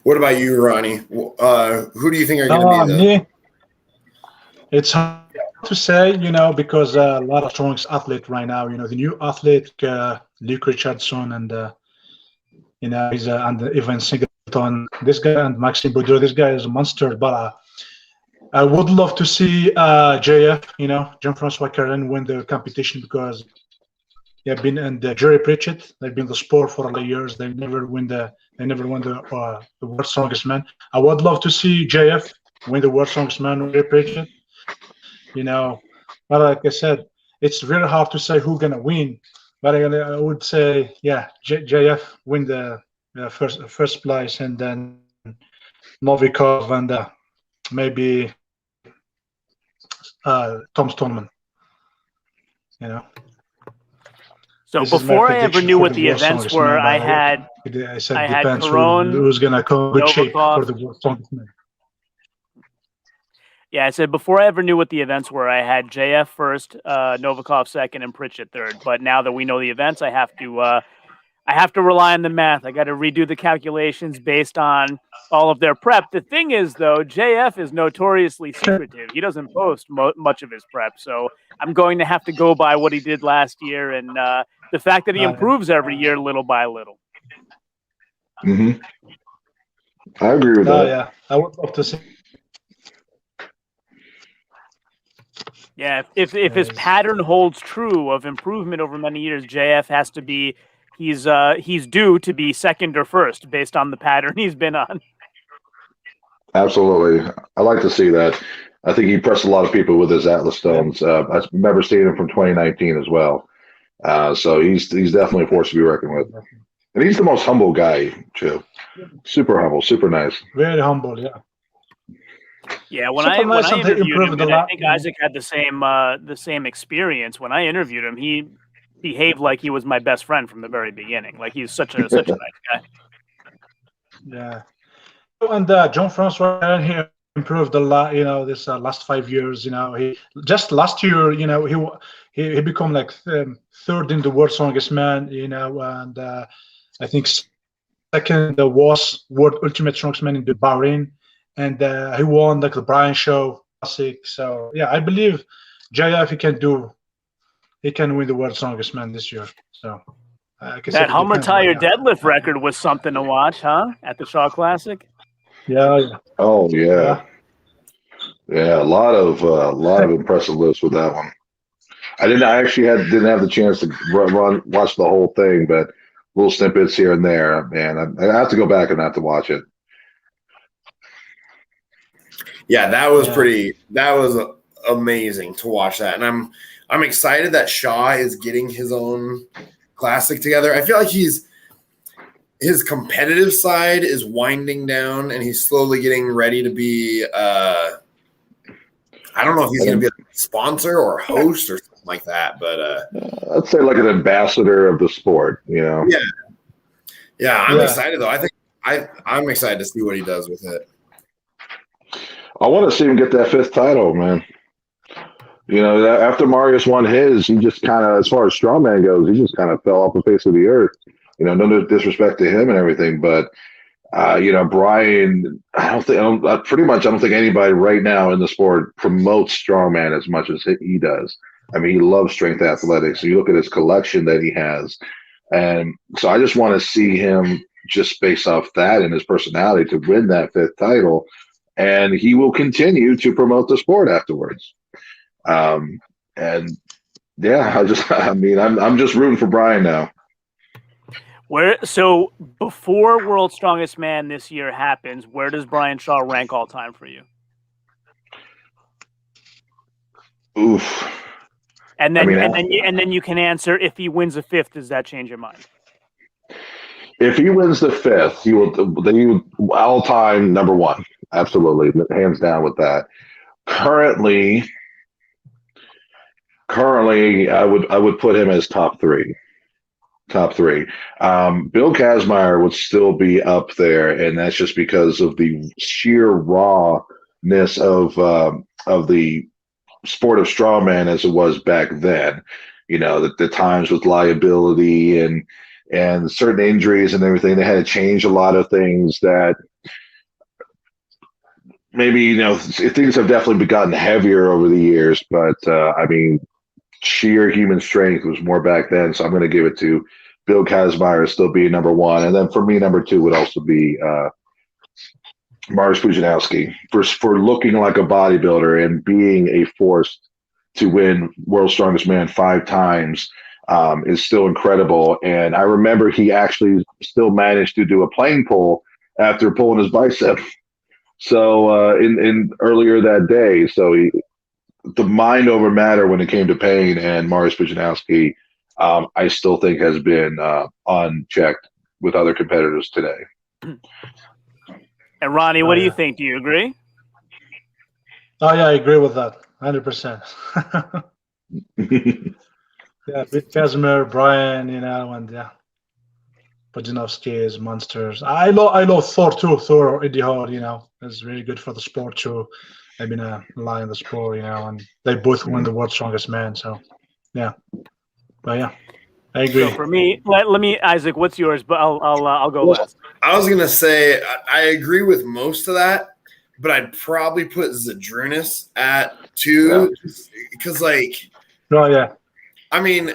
What about you, Ronnie? Who do you think are going to be the? Me, it's hard to say, because a lot of strong athletes right now, the new athlete, Luke Richardson, and he's and Evan Singleton. This guy and Maxime Boudreau. This guy is a monster. But I would love to see JF, Jean-Francois Caron, win the competition because they've been in the Jerry Pritchett. They've been in the sport for all the years. They never won the world's strongest man. I would love to see JF win the world's strongest man with Jerry Pritchett. But like I said, it's very hard to say who's gonna win. But I would say, yeah, JF win the first place, and then Novikov and maybe Tom Stoneman. So This is my before I ever prediction knew for what the the world's events strongest were, man, I by the way. had I said I had depends Caron, who's gonna come in good shape for Novikov. the world's strongest man. Yeah, I said before I ever knew what the events were, I had JF first, Novikov second, and Pritchett third. But now that we know the events, I have to rely on the math. I got to redo the calculations based on all of their prep. The thing is, though, JF is notoriously secretive. He doesn't post much of his prep, so I'm going to have to go by what he did last year and the fact that he improves every year, little by little. Mm-hmm. I agree with that. Yeah, I would love to see. Yeah, if his pattern holds true of improvement over many years, JF has to be he's due to be second or first based on the pattern he's been on. Absolutely. I like to see that. I think he impressed a lot of people with his Atlas stones. I remember seeing him from 2019 as well. So he's definitely a force to be reckoned with. And he's the most humble guy, too. Super humble, super nice. Very humble, yeah. Yeah, when I interviewed him, and I think Isaac had the same experience. When I interviewed him, he behaved like he was my best friend from the very beginning. Like he's such a nice guy. Yeah, and Jean-Francois, he improved a lot. This last 5 years. He just last year. He become like third in the world's strongest man. And I think second was world ultimate strongest man in the Bahrain. And he won like the Brian Show Classic. So yeah, I believe JF he can win the world's strongest man this year. So that Hummer Tire deadlift record was something to watch, huh? At the Shaw Classic. Yeah. Oh yeah. Yeah, a lot of impressive lifts with that one. I actually didn't have the chance to watch the whole thing, but little snippets here and there. Man, I have to go back and have to watch it. Yeah, that was pretty. That was amazing to watch that, and I'm excited that Shaw is getting his own classic together. I feel like his competitive side is winding down, and he's slowly getting ready to be. I don't know if he's going to be a sponsor or a host or something like that, but I'd say like an ambassador of the sport. Yeah, I'm excited though. I think I'm excited to see what he does with it. I want to see him get that 5th title, man. After Marius won his, he just kind of, as far as Strongman goes, he just kind of fell off the face of the earth. No disrespect to him and everything, but Brian, I don't think anybody right now in the sport promotes Strongman as much as he does. I mean, he loves strength athletics. So you look at his collection that he has, and so I just want to see him just based off that and his personality to win that 5th title. And he will continue to promote the sport afterwards. And yeah, I'm just rooting for Brian now. So before World's Strongest Man this year happens, where does Brian Shaw rank all time for you? Oof. And then you can answer if he wins a 5th. Does that change your mind? If he wins the 5th, he will all time number 1. Absolutely, hands down with that. Currently, I would put him as top 3. Bill Kazmaier would still be up there, and that's just because of the sheer rawness of the sport of strongman as it was back then. The times with liability and certain injuries and everything, they had to change a lot of things that maybe things have definitely gotten heavier over the years, but I mean, sheer human strength was more back then. So I'm going to give it to Bill Kazmaier still being number one, and then for me, number two would also be Mariusz Pudzianowski for looking like a bodybuilder and being a force to win World's Strongest Man 5 times. Is still incredible. And I remember he actually still managed to do a plane pull after pulling his bicep. So in earlier that day, so the mind over matter when it came to pain, and Mariusz Pudzianowski, I still think has been unchecked with other competitors today. And Ronnie, what do you think? Do you agree? Oh yeah, I agree with that, 100%. Yeah, with Casimir, Brian, and yeah, Pudzianowski is monsters. I love Thor too. Thor, Eddie Hall, is really good for the sport too. I've been a lie in the sport, and they both win the World's Strongest Man. So, yeah, but yeah, I agree. So for me, let me, Isaac, what's yours? But I'll go last. I was gonna say I agree with most of that, but I'd probably put Zydrunas at 2 because, Oh yeah. I mean,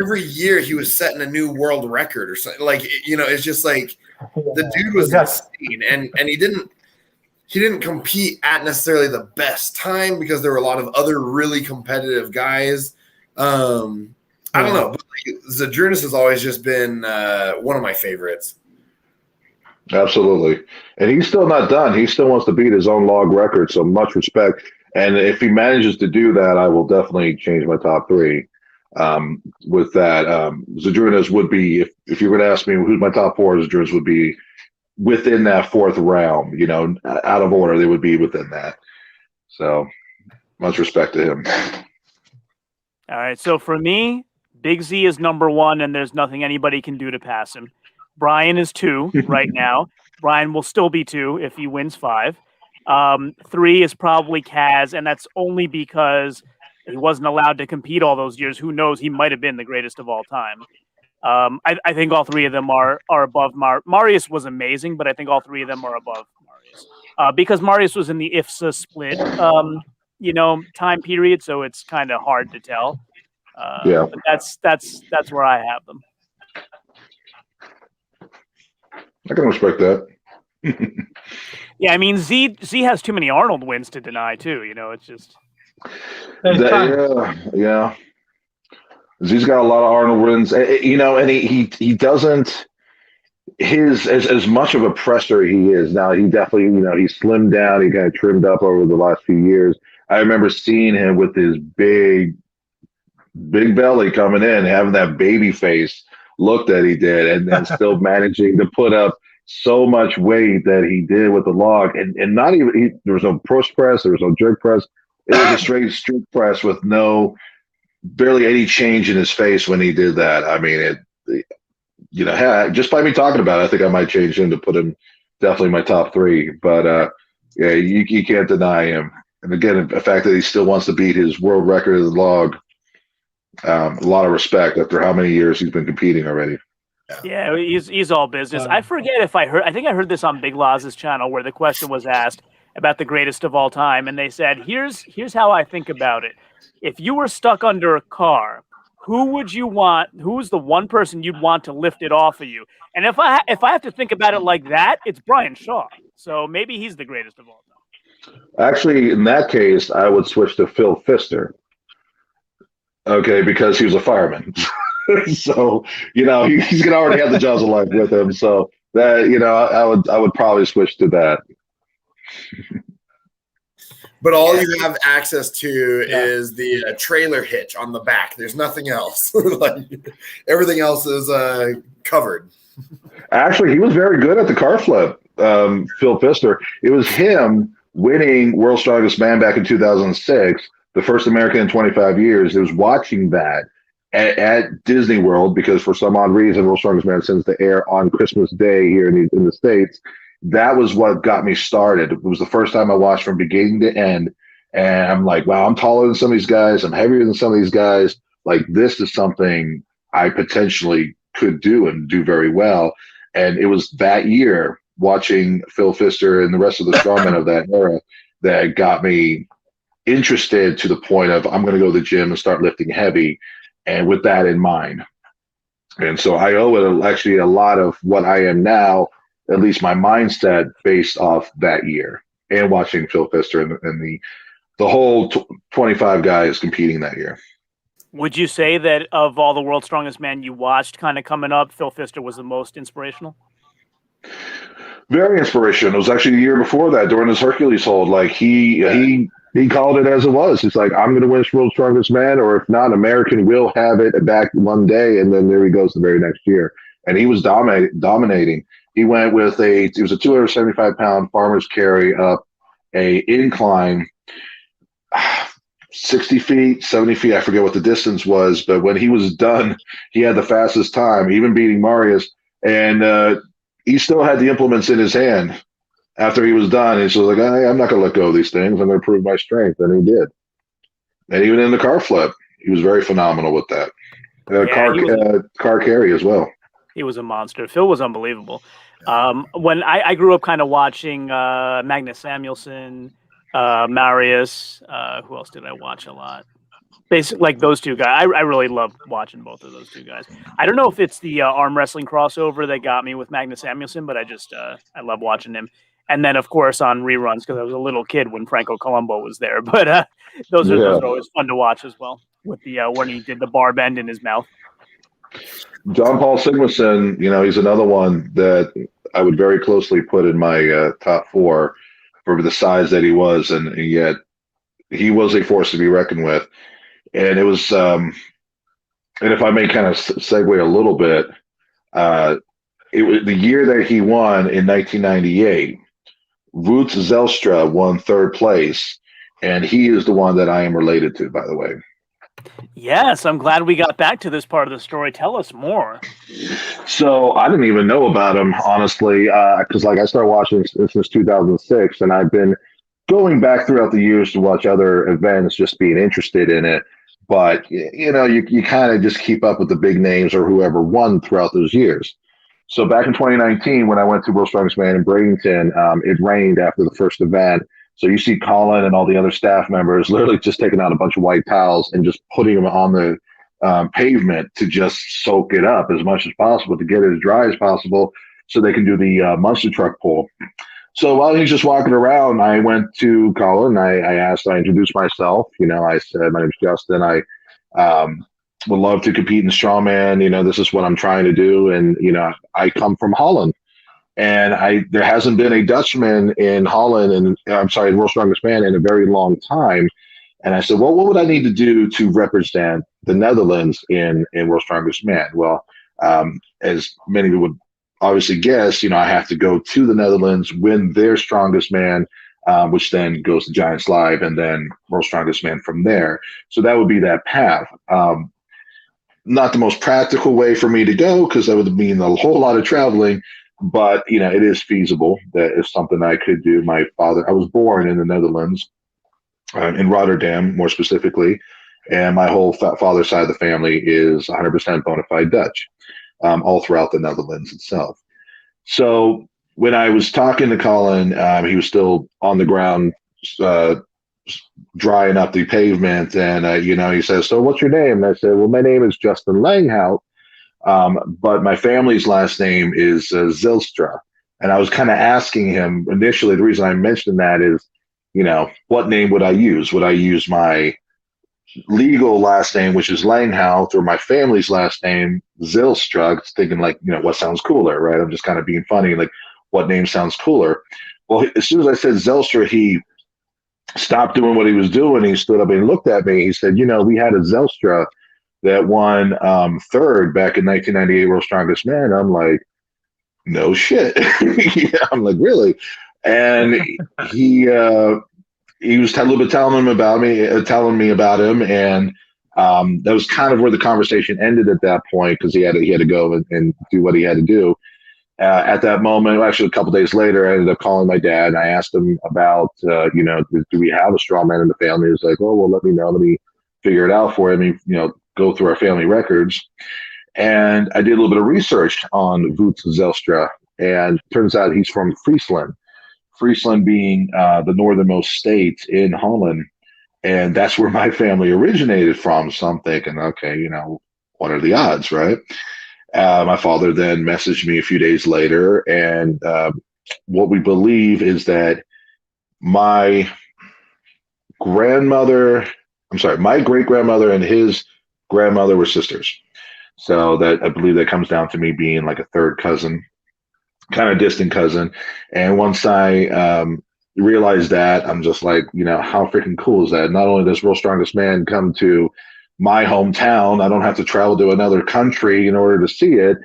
every year he was setting a new world record or something. It's just like the dude was insane, and he didn't compete at necessarily the best time because there were a lot of other really competitive guys. I don't know, but Zydrunas has always just been one of my favorites. Absolutely. And he's still not done. He still wants to beat his own log record, so much respect. And if he manages to do that, I will definitely change my top 3. With that, Zydrunas would be, if you were to ask me who's my top 4, Zydrunas would be within that 4th realm. Out of order, they would be within that. So much respect to him. All right. So for me, Big Z is number 1, and there's nothing anybody can do to pass him. Brian is 2 right now. Brian will still be 2 if he wins 5. 3 is probably Kaz, and that's only because he wasn't allowed to compete all those years. Who knows? He might have been the greatest of all time. I think all 3 of them are above Marius was amazing, but I think all 3 of them are above Marius because Marius was in the IFSA split, time period, so it's kind of hard to tell. But that's where I have them. I can respect that. Yeah, I mean Z has too many Arnold wins to deny too. It's just. Yeah. Z's got a lot of Arnold wins, and he doesn't. His as much of a presser he is now. He definitely he slimmed down. He kind of trimmed up over the last few years. I remember seeing him with his big belly coming in, having that baby face look that he did, and then still managing to put up so much weight that he did with the log, and not even there was no push press, there was no jerk press. It was a straight strict press with barely any change in his face when he did that. I mean, just by me talking about it, I think I might change him to put him definitely in my top 3. But yeah, you can't deny him. And again, the fact that he still wants to beat his world record of the log, a lot of respect after how many years he's been competing already. Yeah, he's all business. I forget if I think I heard this on Big Laz's channel where the question was asked about the greatest of all time, and they said, here's how I think about it. If you were stuck under a car, who's the one person you'd want to lift it off of you? And if I have to think about it like that, it's Brian Shaw. So maybe he's the greatest of all time. Actually, in that case, I would switch to Phil Pfister. Okay, because he was a fireman. So, he's gonna already have the jaws of life with him. So that, I would probably switch to that. But all you have access to is the trailer hitch on the back. There's nothing else. Everything else is covered. Actually, he was very good at the car flip, Phil Pfister. It was him winning World's Strongest Man back in 2006, the first American in 25 years. It was watching that at Disney World because for some odd reason, World's Strongest Man sends to air on Christmas Day here in the States. That was what got me started. It was the first time I watched from beginning to end. And I'm like, wow, I'm taller than some of these guys. I'm heavier than some of these guys. Like, this is something I potentially could do and do very well. And it was that year watching Phil Pfister and the rest of the strongmen of that era that got me interested to the point of I'm going to go to the gym and start lifting heavy, and with that in mind. And so I owe it actually a lot of what I am now, at least my mindset, based off that year and watching Phil Pfister and the whole 25 guys competing that year. Would you say that of all the World's Strongest Men you watched kind of coming up, Phil Pfister was the most inspirational? Very inspirational. It was actually the year before that during his Hercules hold. Like he called it as it was. It's like, I'm going to win World's Strongest Man, or if not, American will have it back one day. And then there he goes the very next year. And he was dominating. He went with it was a 275-pound farmer's carry up a incline, 60 feet, 70 feet. I forget what the distance was, but when he was done, he had the fastest time, even beating Marius. And he still had the implements in his hand after he was done. And so like, I'm not going to let go of these things. I'm going to prove my strength. And he did. And even in the car flip, he was very phenomenal with that. Car carry as well. He was a monster. Phil was unbelievable. When I grew up kind of watching Magnus Samuelsson, Marius, who else did I watch a lot? Basically, like those two guys. I really love watching both of those two guys. I don't know if it's the arm wrestling crossover that got me with Magnus Samuelsson, but I love watching him. And then, of course, on reruns, because I was a little kid when Franco Colombo was there. But those are always fun to watch as well, with the when he did the bar bend in his mouth. John Paul Sigmarsson, he's another one that I would very closely put in my top four for the size that he was, and yet he was a force to be reckoned with. And it was, and if I may kind of segue a little bit, it was the year that he won in 1998. Roots Zelstra won third place, and he is the one that I am related to, by the way. Yes, I'm glad we got back to this part of the story. Tell us more. So I didn't even know about him, honestly, because I started watching since 2006, and I've been going back throughout the years to watch other events, just being interested in it. But, you kind of just keep up with the big names or whoever won throughout those years. So back in 2019, when I went to World's Strongest Man in Bradenton, it rained after the first event. So you see Colin and all the other staff members literally just taking out a bunch of white towels and just putting them on the pavement to just soak it up as much as possible to get it as dry as possible so they can do the monster truck pull. So while he's just walking around, I went to Colin. I introduced myself. I said, my name's Justin. I would love to compete in Strongman. This is what I'm trying to do. And, I come from Holland. And there hasn't been a Dutchman in Holland, and World's Strongest Man in a very long time. And I said, well, what would I need to do to represent the Netherlands in World's Strongest Man? Well, as many would obviously guess, I have to go to the Netherlands, win their Strongest Man, which then goes to Giants Live and then World's Strongest Man from there. So that would be that path. Not the most practical way for me to go because that would mean a whole lot of traveling. But, it is feasible. That is something I could do. I was born in the Netherlands, in Rotterdam, more specifically. And my whole father's side of the family is 100% bona fide Dutch, all throughout the Netherlands itself. So when I was talking to Colin, he was still on the ground, drying up the pavement. And, he says, so what's your name? And I said, well, my name is Justin Langhout. But my family's last name is Zylstra. And I was kind of asking him initially, the reason I mentioned that is, what name would I use? Would I use my legal last name, which is Langhout, or my family's last name, Zylstra? Thinking what sounds cooler, right? I'm just kind of being funny, like what name sounds cooler? Well, as soon as I said Zylstra, he stopped doing what he was doing. He stood up and looked at me. He said, we had a Zylstra that won third back in 1998 World's Strongest Man. I'm like, no shit. Yeah, I'm like, really? And he was a little bit telling me about him, and that was kind of where the conversation ended at that point because he had to go and do what he had to do. At that moment, actually a couple days later, I ended up calling my dad and I asked him about, do we have a strongman in the family? He was like, oh, well, let me know. Let me figure it out for him. Go through our family records. And I did a little bit of research on Wout Zelstra. and turns out he's from Friesland. Friesland being the northernmost state in Holland, and that's where my family originated from. So I'm thinking, okay, what are the odds, right? My father then messaged me a few days later, and what we believe is that my my great grandmother and his grandmother were sisters. So that I believe that comes down to me being like a third cousin, kind of distant cousin. And once I realized that, I'm just like, how freaking cool is that? Not only does World's Strongest Man come to my hometown, I don't have to travel to another country in order to see it,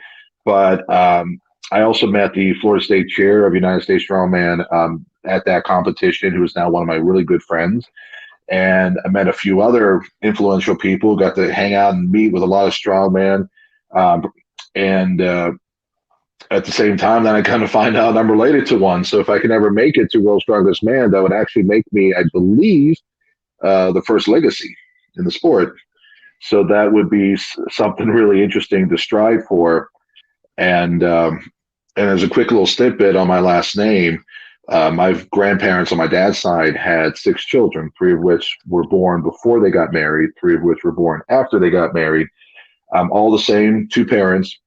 but I also met the Florida State Chair of United States Strongman at that competition, who is now one of my really good friends. And I met a few other influential people, got to hang out and meet with a lot of strongman. And at the same time, then I kind of find out I'm related to one. So if I can ever make it to World's Strongest Man, that would actually make me, I believe, the first legacy in the sport. So that would be something really interesting to strive for. And as a quick little snippet on my last name, my grandparents on my dad's side had 6 children, 3 of which were born before they got married, 3 of which were born after they got married. All the same, 2 parents,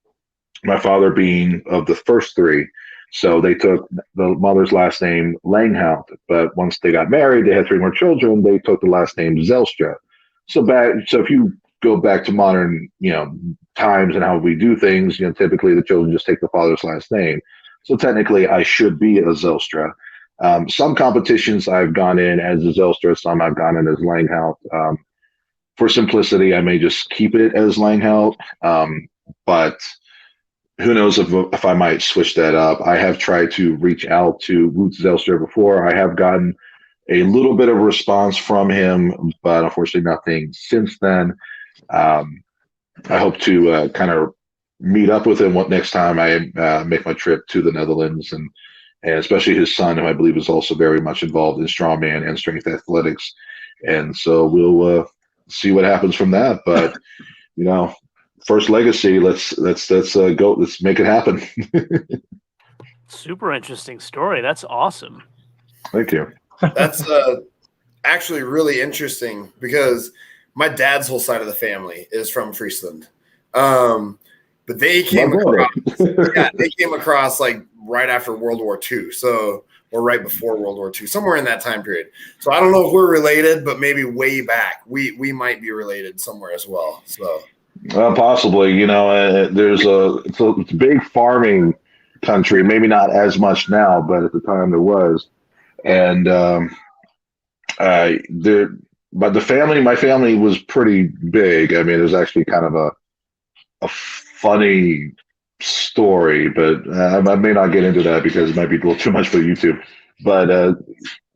my father being of the first 3. So they took the mother's last name Langhout, but once they got married, they had 3 more children. They took the last name Zelstra. So if you go back to modern, times and how we do things, typically the children just take the father's last name. So technically, I should be a Zelstra. Some competitions I've gone in as a Zelstra, some I've gone in as Langhout. For simplicity, I may just keep it as Langhout, but who knows if I might switch that up. I have tried to reach out to Woots Zelstra before. I have gotten a little bit of a response from him, but unfortunately nothing since then. I hope to kind of meet up with him next time I make my trip to the Netherlands, and especially his son, who I believe is also very much involved in strongman and strength athletics. And so we'll see what happens from that. But first legacy, let's go. Let's make it happen. Super interesting story. That's awesome. Thank you. That's actually really interesting because my dad's whole side of the family is from Friesland. But they came across like right after World War II. Or right before World War II, somewhere in that time period. So I don't know if we're related, but maybe way back we might be related somewhere as well. So possibly, it's a big farming country. Maybe not as much now, but at the time there was. And but my family was pretty big. I mean, it was actually kind of a funny story, but I may not get into that because it might be a little too much for YouTube. But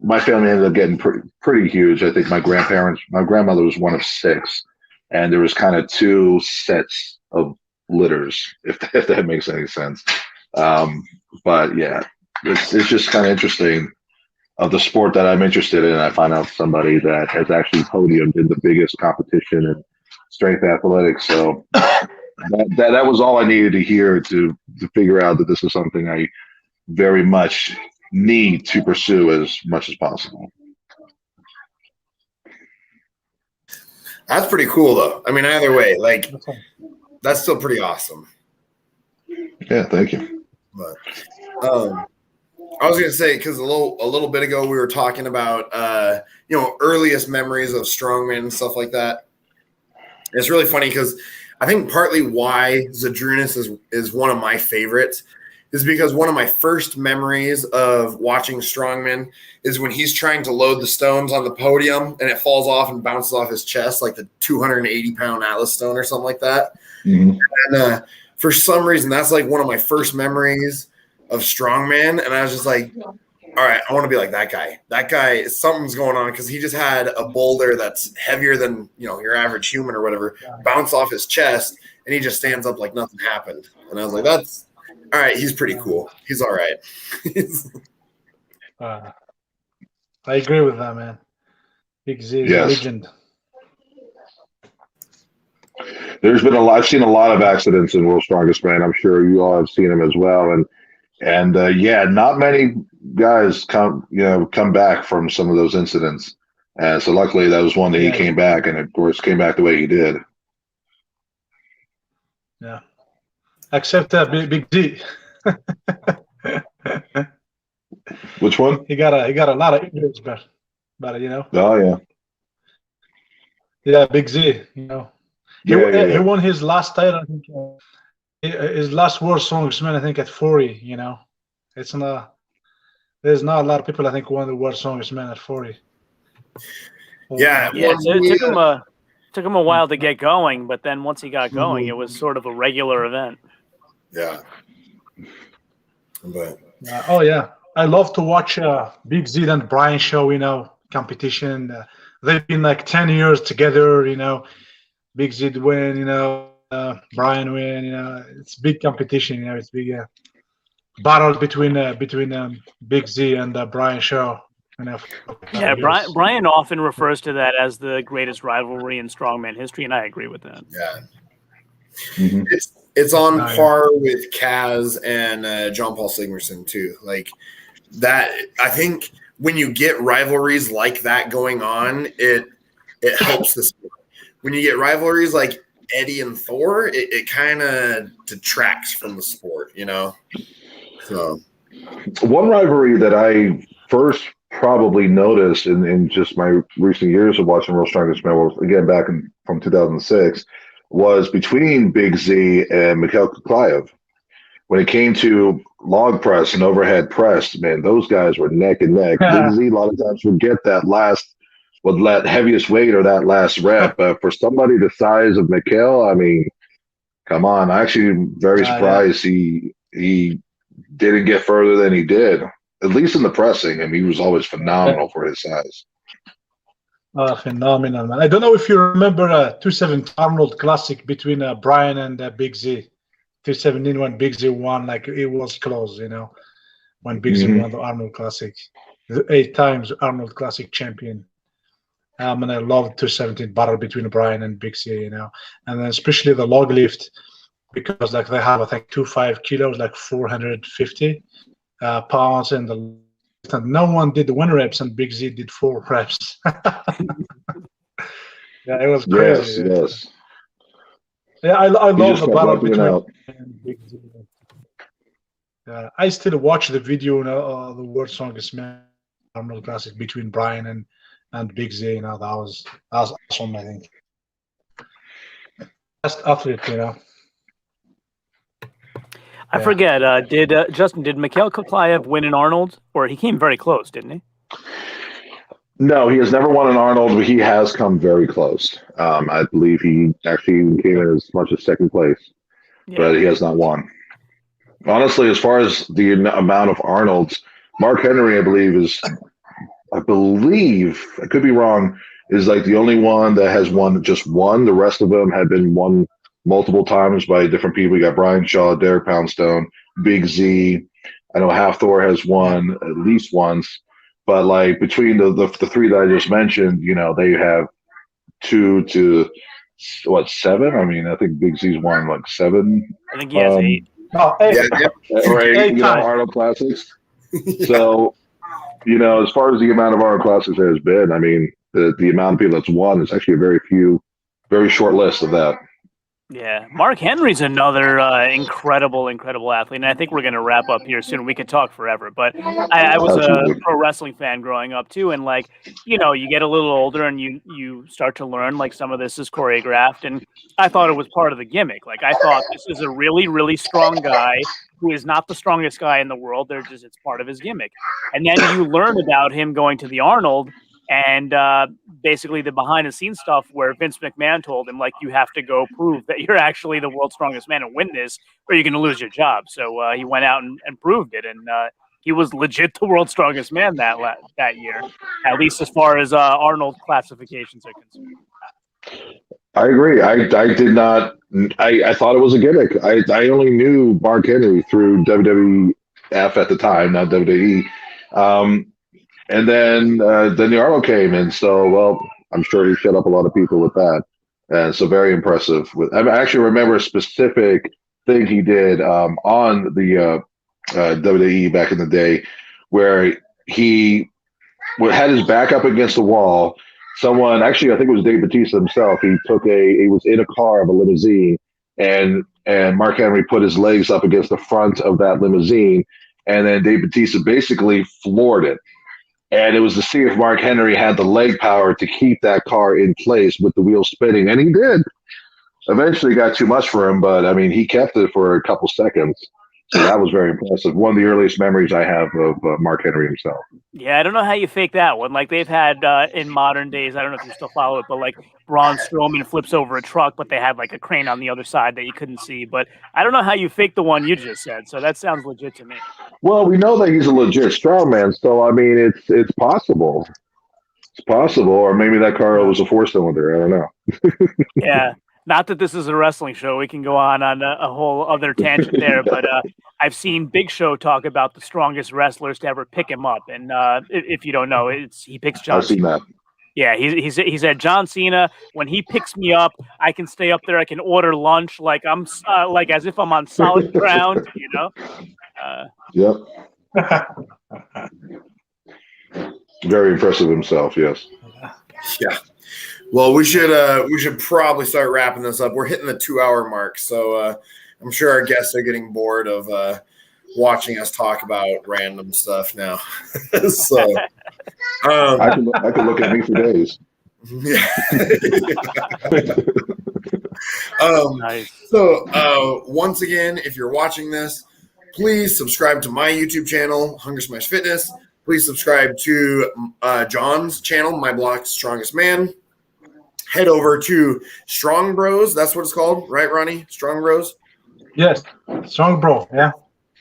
my family ended up getting pretty huge. I think my grandmother was one of 6, and there was kind of 2 sets of litters, if that makes any sense. But yeah, it's just kind of interesting of the sport that I'm interested in. I find out somebody that has actually podiumed in the biggest competition in strength athletics. So that was all I needed to hear to figure out that this is something I very much need to pursue as much as possible. That's pretty cool, though. I mean, either way, like that's still pretty awesome. Yeah, thank you. But I was gonna say, because a little bit ago we were talking about earliest memories of strongman and stuff like that. It's really funny because I think partly why Zydrunas is one of my favorites is because one of my first memories of watching strongman is when he's trying to load the stones on the podium and it falls off and bounces off his chest, like the 280-pound Atlas stone or something like that. Mm-hmm. And for some reason, that's like one of my first memories of strongman. And I was just like, all right, I want to be like that guy. That guy, something's going on because he just had a boulder that's heavier than your average human or whatever bounce off his chest, and he just stands up like nothing happened. And I was like, that's all right. He's pretty cool. He's all right. I agree with that, man. He's a legend. I've seen a lot of accidents in World's Strongest Man. I'm sure you all have seen them as well. And yeah, not many guys come back from some of those incidents. And so luckily that was one that he came back, and of course came back the way he did. Yeah, except Big D. Which one? He got a lot of injuries, but you know. Oh yeah. Yeah, Big Z. You know, he won his last title. I think, his last World Strongest-Man, I think, at 40. You know, it's not. There's not a lot of people, I think, who won the World Strongest-Man at 40. Yeah, it took him a while to get going, but then once he got going, it was sort of a regular event. Yeah. But oh yeah, I love to watch Big Z and Brian show. You know, competition. They've been like 10 years together. You know, Big Z win. You know, Brian win. You know, it's big competition. You know, it's big battle between Big Z and Brian show. You know, yeah, Brian often refers to that as the greatest rivalry in strongman history, and I agree with that. Yeah, it's on par with Kaz and John Paul Sigmarsson too. Like that, I think when you get rivalries like that going on, it helps the sport. When you get rivalries like Eddie and Thor, it kind of detracts from the sport, you know. So one rivalry that I first probably noticed in just my recent years of watching World's Strongest Man, again back from 2006, was between Big Z and Mikhail Kuklayev. When it came to log press and overhead press, man, those guys were neck and neck. Big Z a lot of times would get that heaviest weight or that last rep. But for somebody the size of Mikhail, I mean, come on. I'm actually very surprised he didn't get further than he did. At least in the pressing, I mean, he was always phenomenal for his size. Phenomenal, man. I don't know if you remember 217 Arnold Classic between Brian and Big Z. 217 when Big Z won, like it was close, you know, when Big Z won the Arnold Classic. 8 times Arnold Classic champion. And I loved 217 battle between Brian and Big Z, you know. And then especially the log lift, because like they have, I think, 25 kilos, like 450 pounds, and no one did 1 reps, and Big Z did 4 reps. Yeah, it was crazy. Yes. Yeah, I love the battle between Big Z. I still watch the video, you know, the World's Strongest Man Arnold Classic between Brian and Big Z. You know, that was awesome. I think best athlete, you know. I forget. Did Mikhail Kuklayev win an Arnold, or he came very close, didn't he? No, he has never won an Arnold, but he has come very close. I believe he actually came in as much as second place, but he has not won. Honestly, as far as the amount of Arnolds, Mark Henry, I believe, I could be wrong, is like the only one that has won just one. The rest of them have been won multiple times by different people. You got Brian Shaw, Derek Poundstone, Big Z. I know Half Thor has won at least once. But like between the 3 that I just mentioned, you know, they have 2 to 7. I mean, I think Big Z's won like 7. I think he has 8. Oh, 8. Right, you know, Arnold Classics. So, you know, as far as the amount of Arnold Classics there has been, I mean, the amount of people that's won is actually a very short list of that. Yeah, Mark Henry's another incredible athlete, and I think we're going to wrap up here soon. We could talk forever, but I was a pro wrestling fan growing up too, and like, you know, you get a little older and you start to learn like some of this is choreographed, and I thought it was part of the gimmick. Like I thought this is a really strong guy who is not the strongest guy in the world. It's part of his gimmick, and then you learn about him going to the Arnold. And basically the behind-the-scenes stuff where Vince McMahon told him, like, you have to go prove that you're actually the world's strongest man and win this, or you're going to lose your job. So he went out and proved it, and he was legit the world's strongest man that year, at least as far as Arnold classifications are concerned. I agree. I did not. I thought it was a gimmick. I only knew Mark Henry through WWF at the time, not WWE. And then the Arnold came, and so, well, I'm sure he shut up a lot of people with that. And so very impressive. I actually remember a specific thing he did on the WWE back in the day, where he had his back up against the wall. Someone, actually, I think it was Dave Bautista himself. He was in a car of a limousine, and Mark Henry put his legs up against the front of that limousine, and then Dave Bautista basically floored it. And it was to see if Mark Henry had the leg power to keep that car in place with the wheels spinning, and he did. Eventually, got too much for him, but I mean, he kept it for a couple seconds. So that was very impressive. One of the earliest memories I have of Mark Henry himself. Yeah, I don't know how you fake that one. Like they've had in modern days, I don't know if you still follow it, but like Braun Strowman flips over a truck, but they had like a crane on the other side that you couldn't see. But I don't know how you fake the one you just said. So that sounds legit to me. Well, we know that he's a legit strongman, so I mean, it's possible. It's possible, or maybe that car was a 4-cylinder. I don't know. Yeah. Not that this is a wrestling show. We can go on a whole other tangent there, but I've seen Big Show talk about the strongest wrestlers to ever pick him up. And if you don't know, he picks John I've seen Cena. that. Yeah, he said John Cena, when he picks me up, I can stay up there. I can order lunch like I'm like as if I'm on solid ground, you know? Yep. Very impressive himself, yes. Yeah. Well, we should probably start wrapping this up. We're hitting the 2-hour mark, so I'm sure our guests are getting bored of watching us talk about random stuff now. So I can look at me for days. Yeah. Nice. So once again, if you're watching this, please subscribe to my YouTube channel, Hunger Smash Fitness. Please subscribe to John's channel, My Block's Strongest Man. Head over to Strong Bros. That's what it's called, right, Ronnie? Strong Bros? Yes, Strong Bro, yeah.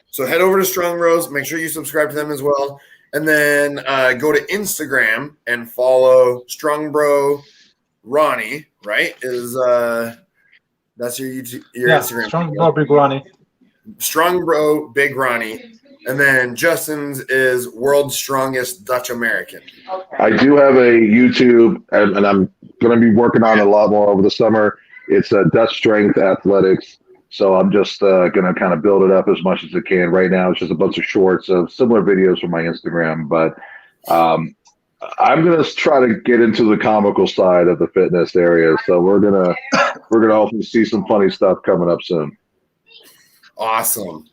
So head over to Strong Bros. Make sure you subscribe to them as well. And then go to Instagram and follow Strong Bro Ronnie, right? That's your YouTube, Instagram. Strong Bro Big Ronnie. Strong Bro Big Ronnie. And then Justin's is World's Strongest Dutch American. I do have a YouTube, and I'm going to be working on it a lot more over the summer. It's Dutch Strength Athletics. So I'm just going to kind of build it up as much as I can. Right now, it's just a bunch of shorts of similar videos from my Instagram. But I'm going to try to get into the comical side of the fitness area. So we're gonna hopefully see some funny stuff coming up soon. Awesome.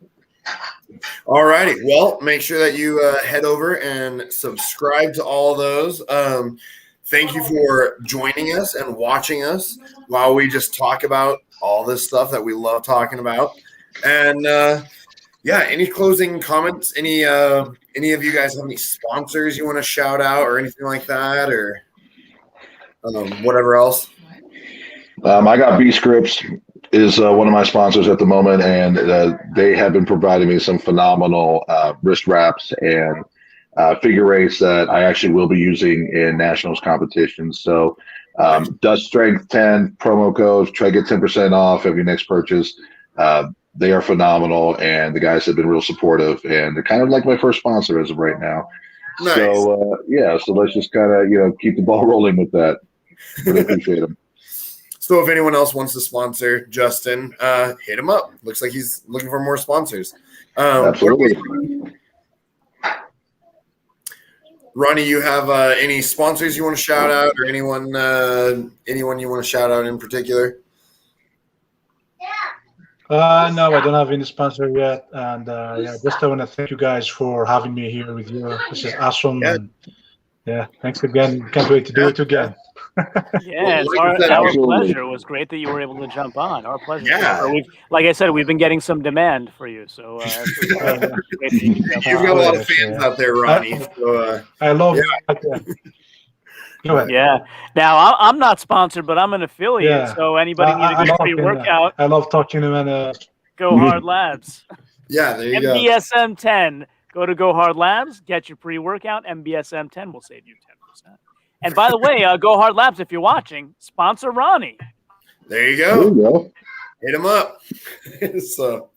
All righty. Well, make sure that you head over and subscribe to all those. Thank you for joining us and watching us while we just talk about all this stuff that we love talking about. And any closing comments? Any of you guys have any sponsors you want to shout out or anything like that, or whatever else? I got B Scripts is one of my sponsors at the moment, and they have been providing me some phenomenal wrist wraps and figure eights that I actually will be using in nationals competitions. So Dutch Strength 10 promo code, try to get 10% off of your next purchase. They are phenomenal, and the guys have been real supportive, and they're kind of like my first sponsor as of right now. Nice. So so let's just kind of keep the ball rolling with that. Really appreciate them. So if anyone else wants to sponsor Justin, hit him up. Looks like he's looking for more sponsors. Absolutely. Ronnie, you have any sponsors you want to shout out, or anyone you want to shout out in particular? No, I don't have any sponsor yet. And just I want to thank you guys for having me here with you. This is awesome. Yeah. And thanks again. Can't wait to do it again. Yeah, it's our pleasure. It was great that you were able to jump on. Our pleasure. Yeah. Like I said, we've been getting some demand for you. So you've got a lot of fans out there, Ronnie. I love that. Go ahead. Yeah. Now I'm not sponsored, but I'm an affiliate. Yeah. So anybody need a free workout? I love talking to them. Go Hard Labs. Yeah, there you go. MBSM 10. Go to Go Hard Labs. Get your pre-workout. MBSM 10 will save you 10%. And by the way, Go Hard Labs, if you're watching, sponsor Ronnie. There you go. Hit him up. So,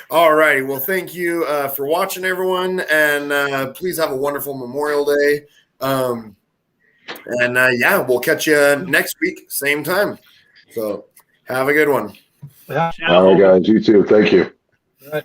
all righty. Well, thank you for watching, everyone. And please have a wonderful Memorial Day. We'll catch you next week, same time. So have a good one. Yeah. All right, guys. You too. Thank you. Right.